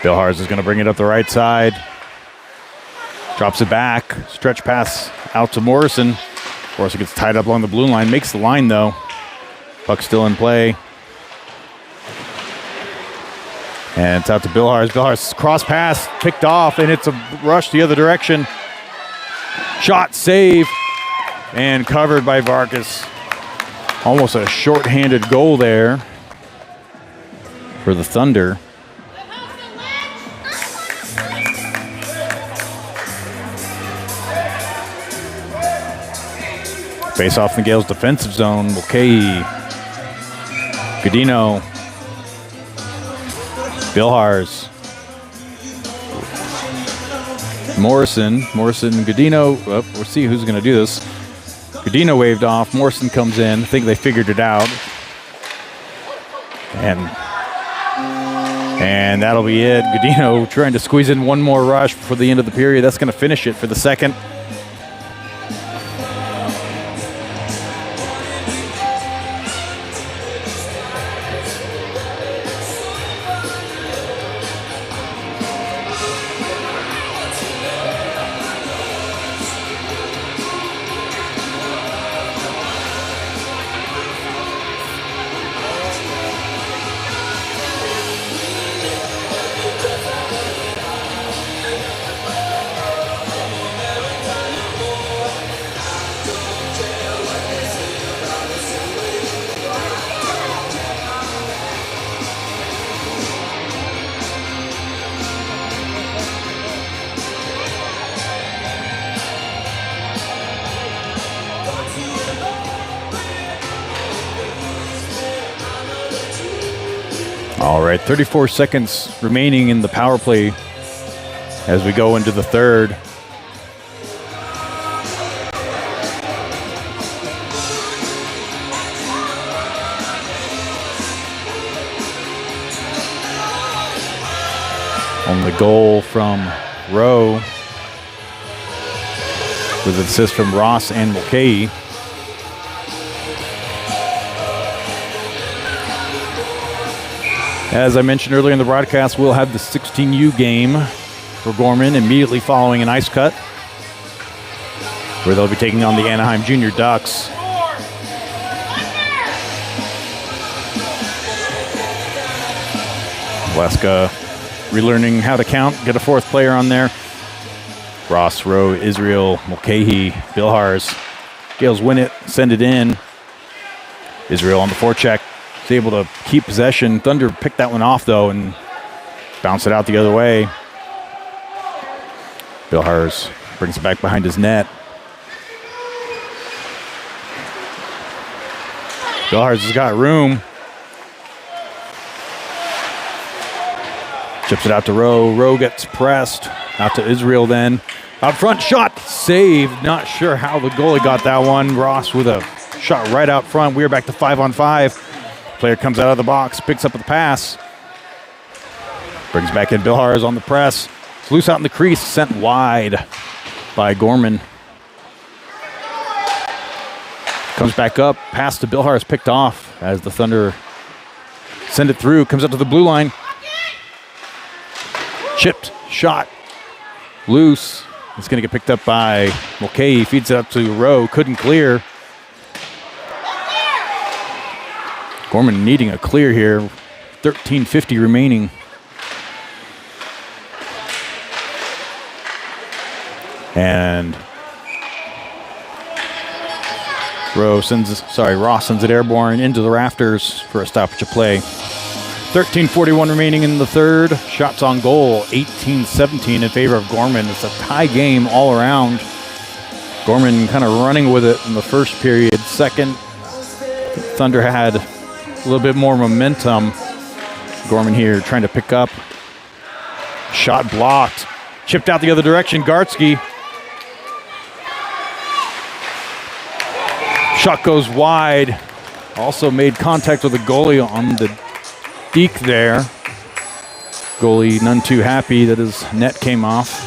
Bill Hars is going to bring it up the right side. Drops it back. Stretch pass out to Morrison. Morrison gets tied up along the blue line. Makes the line, though. Puck still in play. And it's out to Bill Hars. Bill Hars cross pass, picked off, and it's a rush the other direction. Shot, save, and covered by Vargas. Almost a short-handed goal there for the Thunder. Face off in the Gales' defensive zone. Mulcahy, Godino, Bilhars, Morrison, Godino. Well, we'll see who's going to do this. Godino waved off. Morrison comes in. I think they figured it out. And that'll be it. Godino trying to squeeze in one more rush before the end of the period. That's going to finish it for the second. All right, 34 seconds remaining in the power play as we go into the third. On the goal from Rowe, with an assist from Ross and Mulcahy. As I mentioned earlier in the broadcast, we'll have the 16U game for Gorman immediately following an ice cut, where they'll be taking on the Anaheim Junior Ducks. Alaska relearning how to count, get a fourth player on there. Ross, Rowe, Israel, Mulcahy, Bilhars. Gales win it, send it in. Israel on the forecheck is able to keep possession. Thunder picked that one off, though, and bounce it out the other way. Bilhars brings it back behind his net. Bilhars has got room. Chips it out to Rowe. Rowe gets pressed. Out to Israel then. Out front, shot, saved. Not sure how the goalie got that one. Ross with a shot right out front. We're back to 5-on-5. Player comes out of the box, picks up the pass. Brings back in Bilhars on the press. It's loose out in the crease, sent wide by Gorman. Comes back up, pass to Bilhars, picked off as the Thunder send it through. Comes up to the blue line. Chipped, shot, loose. It's going to get picked up by Mulcahy. Feeds it up to Rowe. Couldn't clear. Gorman needing a clear here. 13:50 remaining. And Ross sends it airborne into the rafters for a stoppage of play. 13:41 remaining in the third. Shots on goal, 18-17 in favor of Gorman. It's a tie game all around. Gorman kind of running with it in the first period. Second, Thunder had a little bit more momentum. Gorman here trying to pick up. Shot blocked. Chipped out the other direction. Gartsky. Shot goes wide. Also made contact with the goalie on the deke there. Goalie none too happy that his net came off.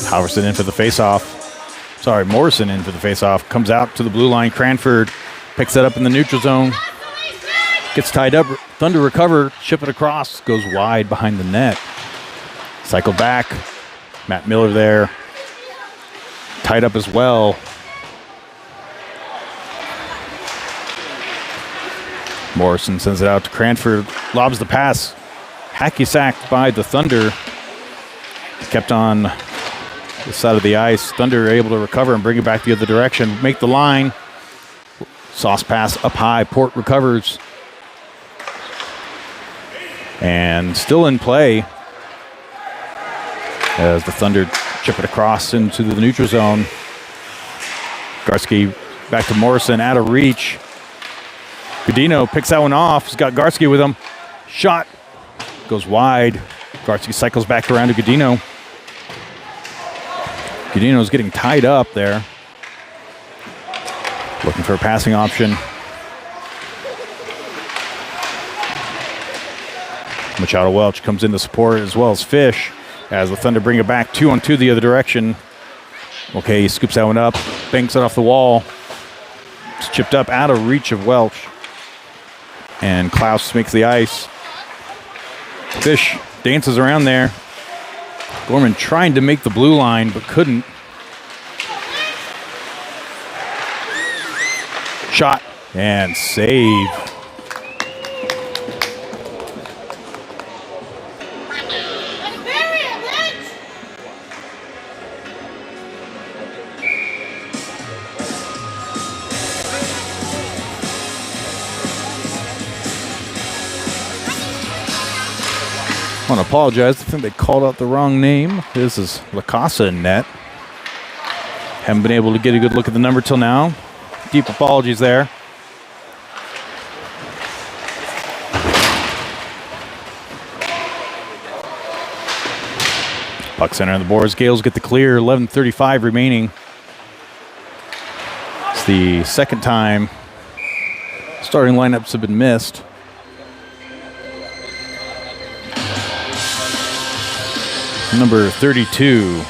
Halverson in for the faceoff. Morrison in for the faceoff. Comes out to the blue line. Cranford picks it up in the neutral zone. Gets tied up. Thunder recover. Chip it across. Goes wide behind the net. Cycle back. Matt Miller there. Tied up as well. Morrison sends it out to Cranford. Lobs the pass. Hacky sacked by the Thunder. Kept on the side of the ice. Thunder able to recover and bring it back the other direction. Make the line. Sauce pass up high. Port recovers. And still in play as the Thunder chip it across into the neutral zone. Gartsky back to Morrison, out of reach. Godino picks that one off. He's got Gartsky with him. Shot goes wide. Gartsky cycles back around to Godino. Godino's getting tied up there. Looking for a passing option. Machado Welch comes in to support as well as Fish as the Thunder bring it back 2-on-2 the other direction. Okay, he scoops that one up, banks it off the wall. It's chipped up out of reach of Welch. And Klaus makes the ice. Fish dances around there. Gorman trying to make the blue line, but couldn't. Shot and save. I want to apologize. I think they called out the wrong name. This is La Casa in net. Haven't been able to get a good look at the number till now. Deep apologies there. Puck center on the boards. Gales get the clear. 11:35 remaining. It's the second time starting lineups have been missed. Number 32,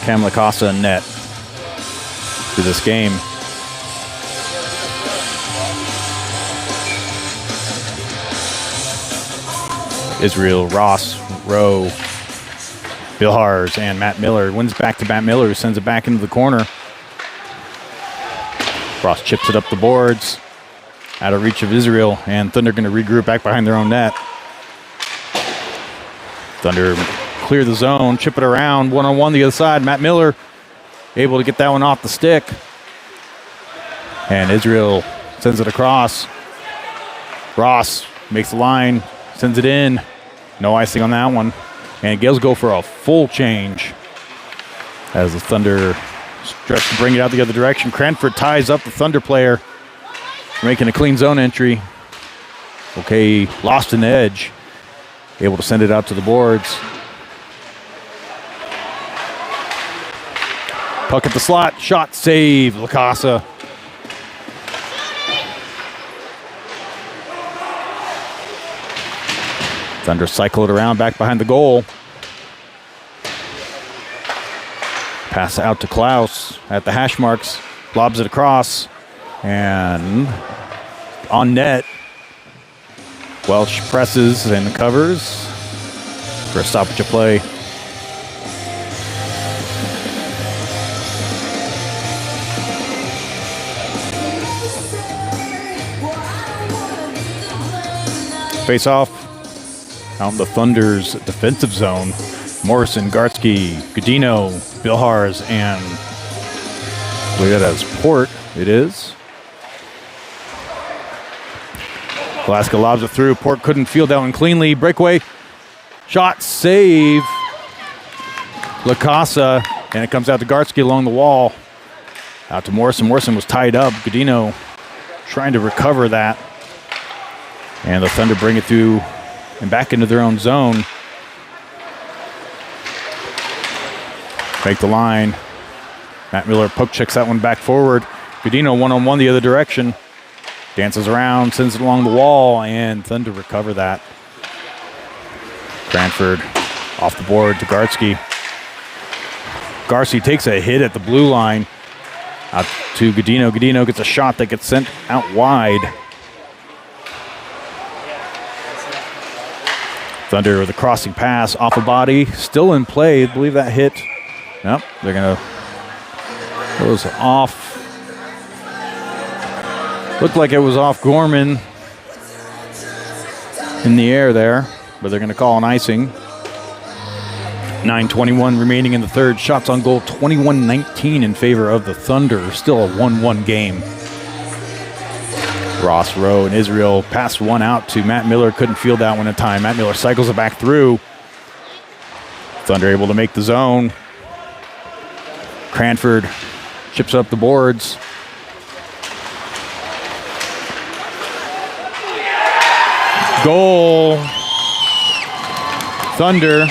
Cam LaCasa in net to this game. Israel, Ross, Rowe, Bilhars, and Matt Miller. Wins back to Matt Miller, who sends it back into the corner. Ross chips it up the boards, out of reach of Israel, and Thunder going to regroup back behind their own net. Thunder clear the zone, chip it around, one-on-one the other side. Matt Miller able to get that one off the stick. And Israel sends it across. Ross makes the line, sends it in. No icing on that one. And Gales go for a full change as the Thunder stretch to bring it out the other direction. Cranford ties up the Thunder player, making a clean zone entry. Okay, lost an edge. Able to send it out to the boards. Puck at the slot, shot, save, LaCasa. Thunder cycle it around back behind the goal. Pass out to Klaus at the hash marks, lobs it across, and on net. Welch presses and covers for a stoppage of play. Face off out in the Thunder's defensive zone. Morrison, Gartsky, Godino, Bilhars, and I believe that as Port. It is. Alaska lobs it through. Port couldn't field that one cleanly. Breakaway. Shot, save. LaCasa, and it comes out to Gartsky along the wall. Out to Morrison. Morrison was tied up. Godino trying to recover that. And the Thunder bring it through and back into their own zone. Make the line. Matt Miller poke checks that one back forward. Godino one-on-one the other direction. Dances around, sends it along the wall, and Thunder recover that. Cranford off the board to Gartsky. Gartsky takes a hit at the blue line. Out to Godino. Godino gets a shot that gets sent out wide. Thunder with a crossing pass off a body. Still in play. I believe that hit. Nope, they're going to... It was off. Looked like it was off Gorman in the air there, but they're going to call an icing. 9:21 remaining in the third. Shots on goal 21-19 in favor of the Thunder. Still a 1-1 game. Ross, Rowe, and Israel passed one out to Matt Miller. Couldn't field that one in time. Matt Miller cycles it back through. Thunder able to make the zone. Cranford chips up the boards. Goal. Thunder.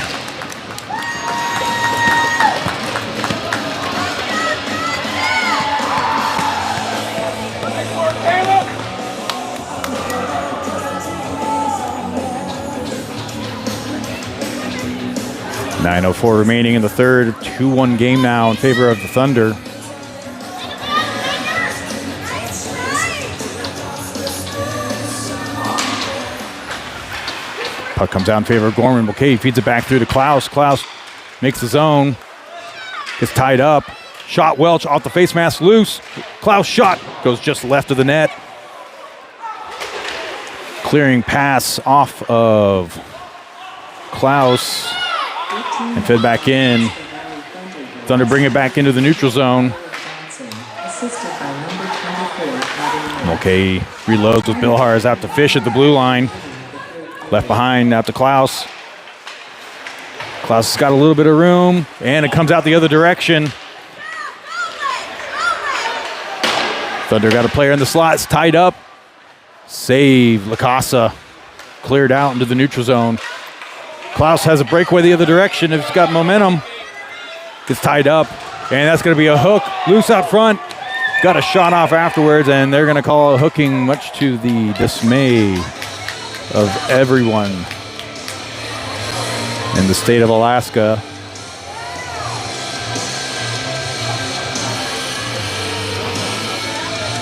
.904 remaining in the third. 2-1 game now in favor of the Thunder. Puck comes out in favor of Gorman. Okay, feeds it back through to Klaus. Klaus makes the zone. Gets tied up. Shot Welch off the face mask loose. Klaus shot goes just left of the net. Clearing pass off of Klaus. And fed back in. Thunder bring it back into the neutral zone. Okay, reloads with Bilhars out to Fish at the blue line. Left behind out to Klaus. Klaus has got a little bit of room, and it comes out the other direction. Thunder got a player in the slot. It's tied up. Save. Lacasa cleared out into the neutral zone. Klaus has a breakaway the other direction. If he's got momentum, gets tied up. And that's going to be a hook. Loose out front. Got a shot off afterwards, and they're going to call a hooking, much to the dismay of everyone in the state of Alaska.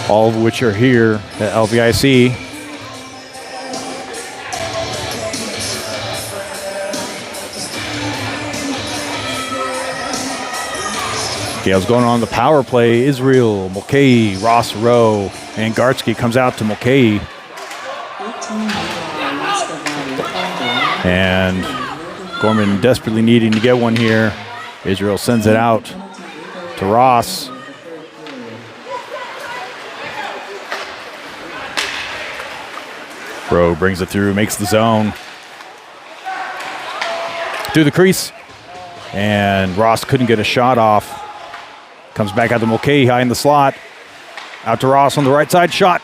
All of which are here at LVIC. Gales going on the power play. Israel, Mulcahy, Ross Rowe, and Gartsky comes out to Mulcahy. And Gorman desperately needing to get one here. Israel sends it out to Ross. Rowe brings it through, makes the zone. Through the crease. And Ross couldn't get a shot off. Comes back out to Mulcahy, high in the slot. Out to Ross on the right side, shot.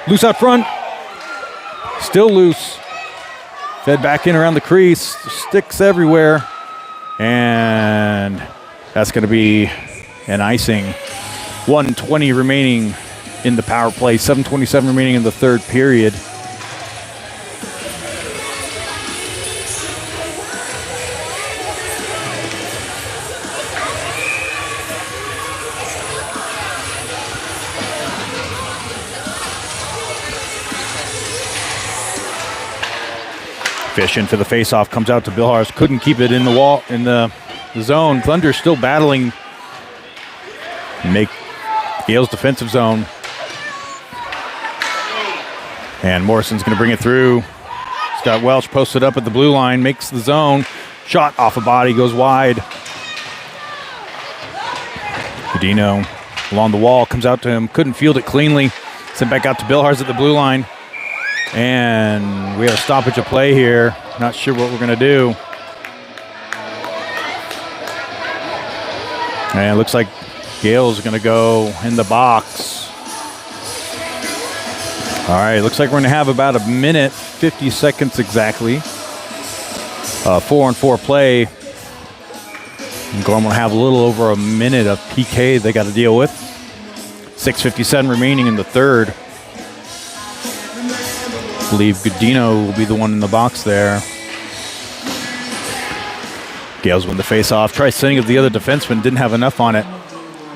Loose out front. Still loose. Fed back in around the crease. Sticks everywhere. And that's going to be an icing. 1:20 remaining in the power play. 7:27 remaining in the third period. Fishing for the faceoff, comes out to Bilhars. Couldn't keep it in the wall, in the zone. Thunder still battling. Make Gale's defensive zone. And Morrison's going to bring it through. Scott Welch posted up at the blue line, makes the zone. Shot off a body, goes wide. Godino along the wall, comes out to him. Couldn't field it cleanly. Sent back out to Bilhars at the blue line. And we have a stoppage of play here. Not sure what we're going to do. And it looks like Gale's going to go in the box. All right, looks like we're going to have about a minute, 50 seconds exactly. 4-on-4 play. And Gorman will have a little over a minute of PK they got to deal with. 6:57 remaining in the third. I believe Godino will be the one in the box there. Gales win the face-off. Tries sending it to the other defenseman. Didn't have enough on it.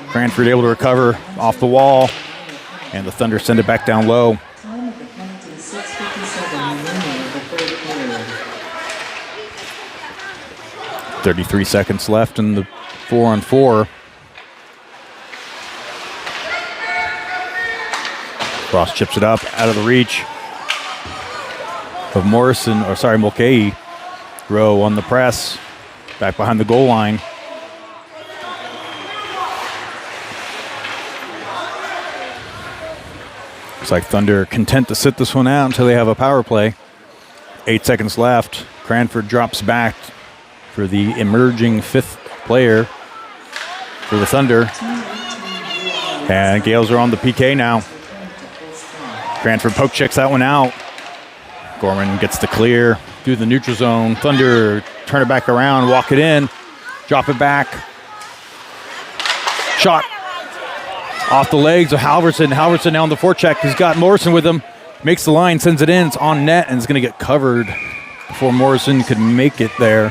Cranford able to recover off the wall. And the Thunder send it back down low. 33 seconds left in the 4-on-4. Ross chips it up out of the reach of Mulcahy. Rowe on the press, back behind the goal line. Looks like Thunder content to sit this one out until they have a power play. 8 seconds left. Cranford drops back for the emerging fifth player for the Thunder. And Gales are on the PK now. Cranford poke checks that one out. Gorman gets the clear through the neutral zone. Thunder turn it back around, walk it in, drop it back. Shot off the legs of Halverson. Halverson now on the forecheck. He's got Morrison with him. Makes the line, sends it in. It's on net, and it's going to get covered before Morrison could make it there.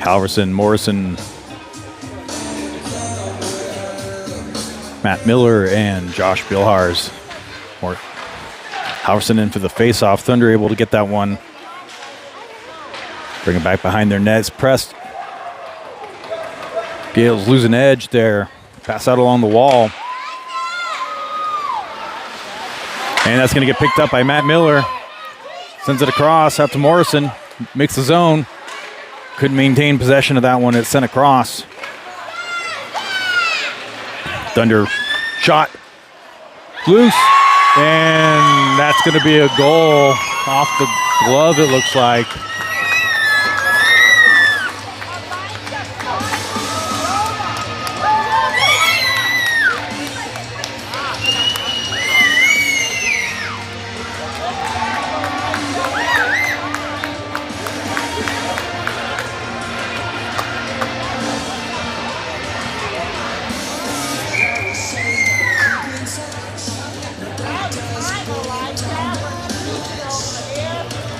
Halverson, Morrison, Matt Miller, and Josh Bilhars. Halverson in for the face-off. Thunder able to get that one. Bring it back behind their nets. Pressed. Gales losing edge there. Pass out along the wall. And that's going to get picked up by Matt Miller. Sends it across out to Morrison. Makes the zone. Couldn't maintain possession of that one. It's sent across. Thunder shot. Loose. And that's going to be a goal off the glove, it looks like.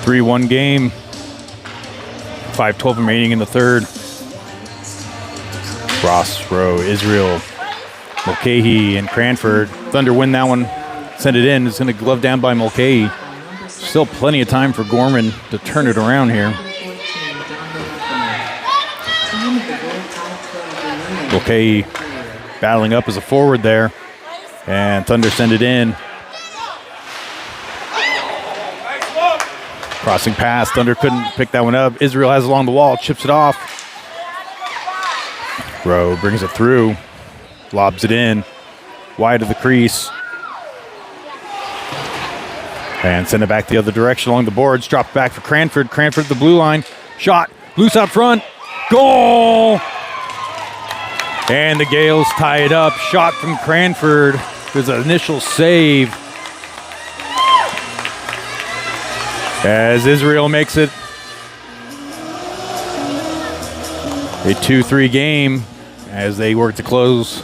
Three-one game. 5:12 remaining in the third. Ross, Rowe, Israel, Mulcahy, and Cranford. Thunder win that one. Send it in. It's going to glove down by Mulcahy. Still plenty of time for Gorman to turn it around here. Mulcahy battling up as a forward there. And Thunder send it in. Crossing pass. Thunder couldn't pick that one up. Israel has it along the wall. Chips it off. Rowe brings it through. Lobs it in. Wide of the crease. And send it back the other direction along the boards. Dropped back for Cranford. Cranford at the blue line. Shot. Loose out front. Goal! And the Gales tie it up. Shot from Cranford. There's an initial save. As Israel makes it a 2-3 game as they work to close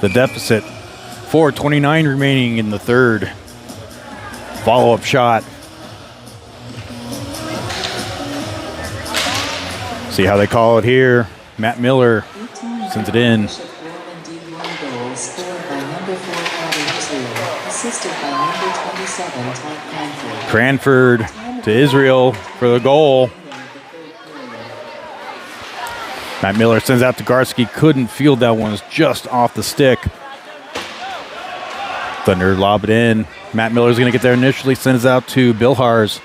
the deficit. 4:29 remaining in the third. Follow-up shot. See how they call it here. Matt Miller sends it in. Bishop Gorman D1 goal scored by number 4 RR2, assisted by number 27 Todd Cranford. Cranford to Israel for the goal. Matt Miller sends out to Garsky. Couldn't field that one. It was just off the stick. Thunder lob it in. Matt Miller's going to get there initially. Sends it out to Bilhars.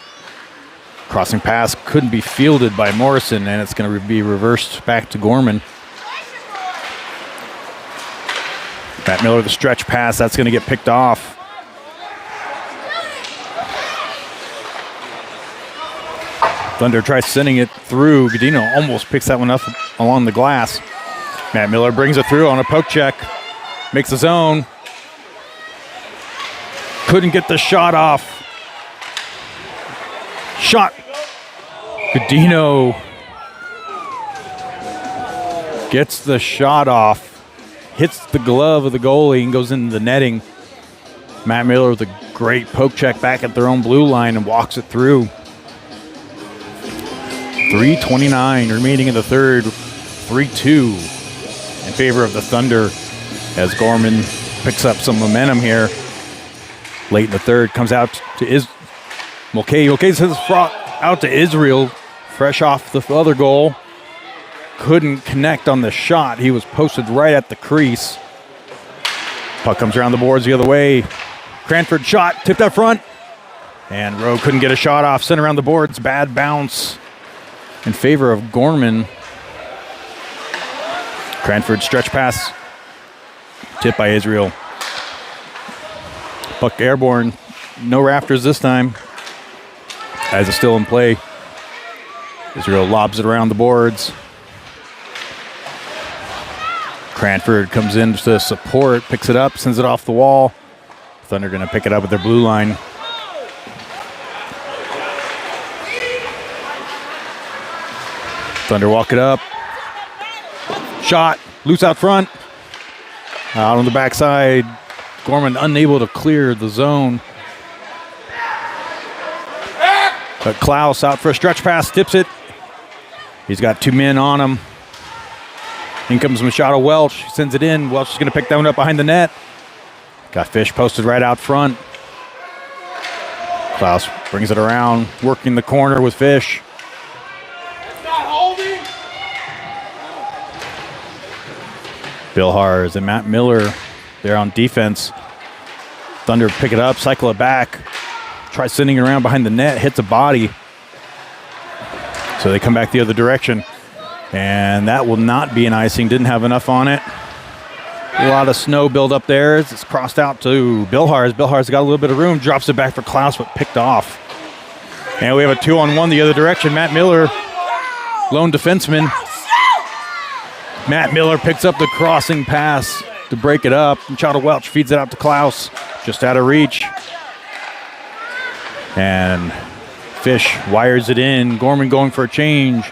Crossing pass couldn't be fielded by Morrison, and it's going to be reversed back to Gorman. Matt Miller, the stretch pass. That's going to get picked off. Thunder tries sending it through. Godino almost picks that one up along the glass. Matt Miller brings it through on a poke check. Makes his own. Couldn't get the shot off. Shot. Godino gets the shot off. Hits the glove of the goalie and goes into the netting. Matt Miller with a great poke check back at their own blue line and walks it through. 3:29 remaining in the third. 3-2 in favor of the Thunder as Gorman picks up some momentum here. Late in the third, comes out to Mulcahy. Mulcahy sends out to Israel, fresh off the other goal. Couldn't connect on the shot. He was posted right at the crease. Puck comes around the boards the other way. Cranford shot, tipped up front. And Rowe couldn't get a shot off. Sent around the boards. Bad bounce in favor of Gorman. Cranford stretch pass. Tipped by Israel. Puck airborne. No rafters this time. As it's still in play. Israel lobs it around the boards. Cranford comes in to support, picks it up, sends it off the wall. Thunder going to pick it up at their blue line. Thunder walk it up. Shot, loose out front. Out on the backside. Gorman unable to clear the zone. But Klaus out for a stretch pass, tips it. He's got two men on him. In comes Machado Welch, sends it in. Welch is going to pick that one up behind the net. Got Fish posted right out front. Klaus brings it around, working the corner with Fish. Bilhars and Matt Miller, they're on defense. Thunder pick it up, cycle it back. Try sending it around behind the net, hits a body. So they come back the other direction. And that will not be an icing. Didn't have enough on it. A lot of snow build up there. It's crossed out to Bilhars. Bilhars got a little bit of room, drops it back for Klaus, but picked off. And we have a 2-on-1 the other direction. Matt Miller, lone defenseman. Matt Miller picks up the crossing pass to break it up. Machado Welch feeds it out to Klaus, just out of reach. And Fish wires it in. Gorman going for a change.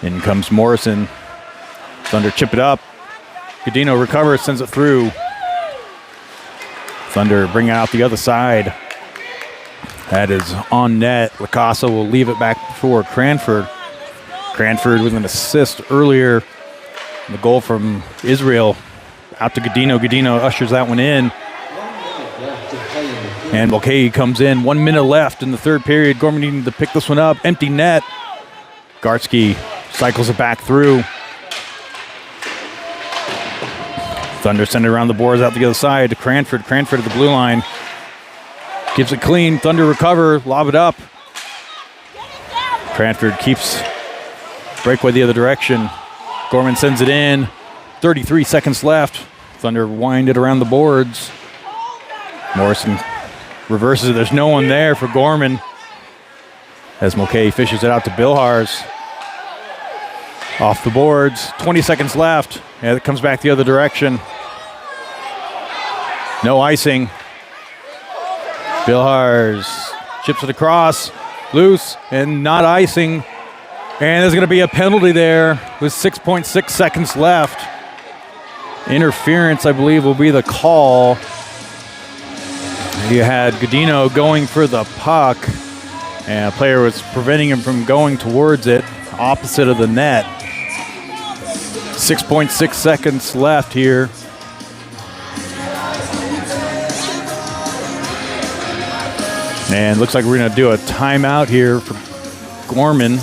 In comes Morrison. Thunder chip it up. Godino recovers, sends it through. Thunder bring it out the other side. That is on net. Lacasa will leave it back for Cranford. Cranford with an assist earlier. The goal from Israel out to Godino. Godino ushers that one in. And Mulcahy comes in. 1 minute left in the third period. Gorman needing to pick this one up. Empty net. Gartsky cycles it back through. Thunder send it around the boards out the other side to Cranford. Cranford at the blue line. Gives it clean. Thunder recover. Lob it up. Cranford keeps breakaway the other direction. Gorman sends it in. 33 seconds left. Thunder wind it around the boards. Morrison reverses it. There's no one there for Gorman. As Mulcahy fishes it out to Bilhars. Off the boards. 20 seconds left. And it comes back the other direction. No icing. Bilhars chips it across. Loose and not icing. And there's going to be a penalty there with 6.6 seconds left. Interference, I believe, will be the call. You had Godino going for the puck, and a player was preventing him from going towards it, opposite of the net. 6.6 seconds left here. And looks like we're going to do a timeout here for Gorman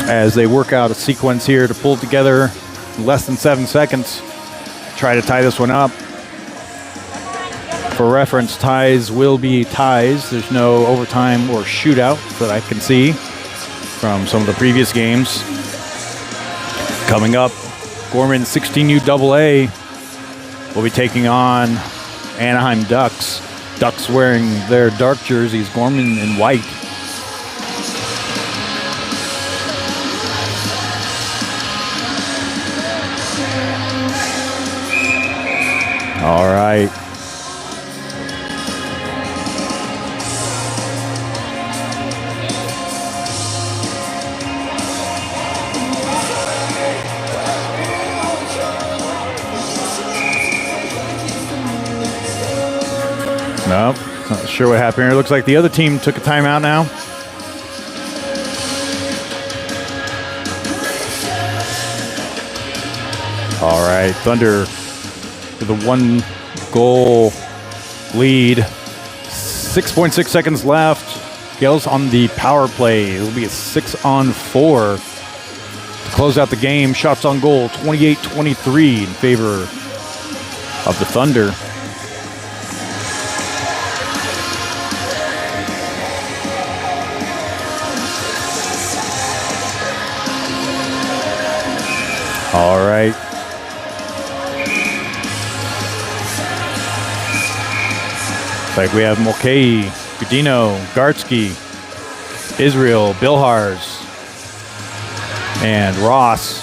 as they work out a sequence here to pull together less than 7 seconds. Try to tie this one up. For reference, ties will be ties. There's no overtime or shootout that I can see from some of the previous games. Coming up, Gorman 16U AA will be taking on Anaheim Ducks. Ducks wearing their dark jerseys, Gorman in white. All right. Nope, not sure what happened here. Looks like the other team took a timeout now. All right, Thunder with a 1-goal lead. 6.6 seconds left. Gales on the power play. It'll be a 6-on-4 to close out the game. Shots on goal, 28-23 in favor of the Thunder. All right. Like we have Mulcahy, Godino, Gartsky, Israel, Bilhars, and Ross.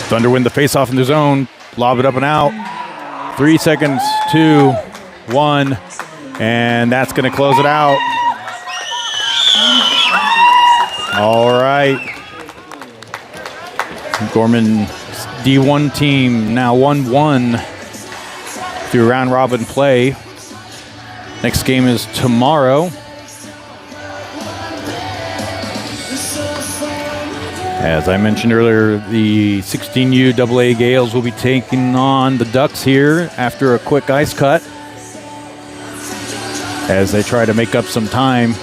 Thunder win the faceoff in the zone. Lob it up and out. 3 seconds, 2, 1, and that's going to close it out. All right. Gorman D1 team now 1-1 through round robin play. Next game is tomorrow. As I mentioned earlier, the 16U AA Gales will be taking on the Ducks here after a quick ice cut as they try to make up some time.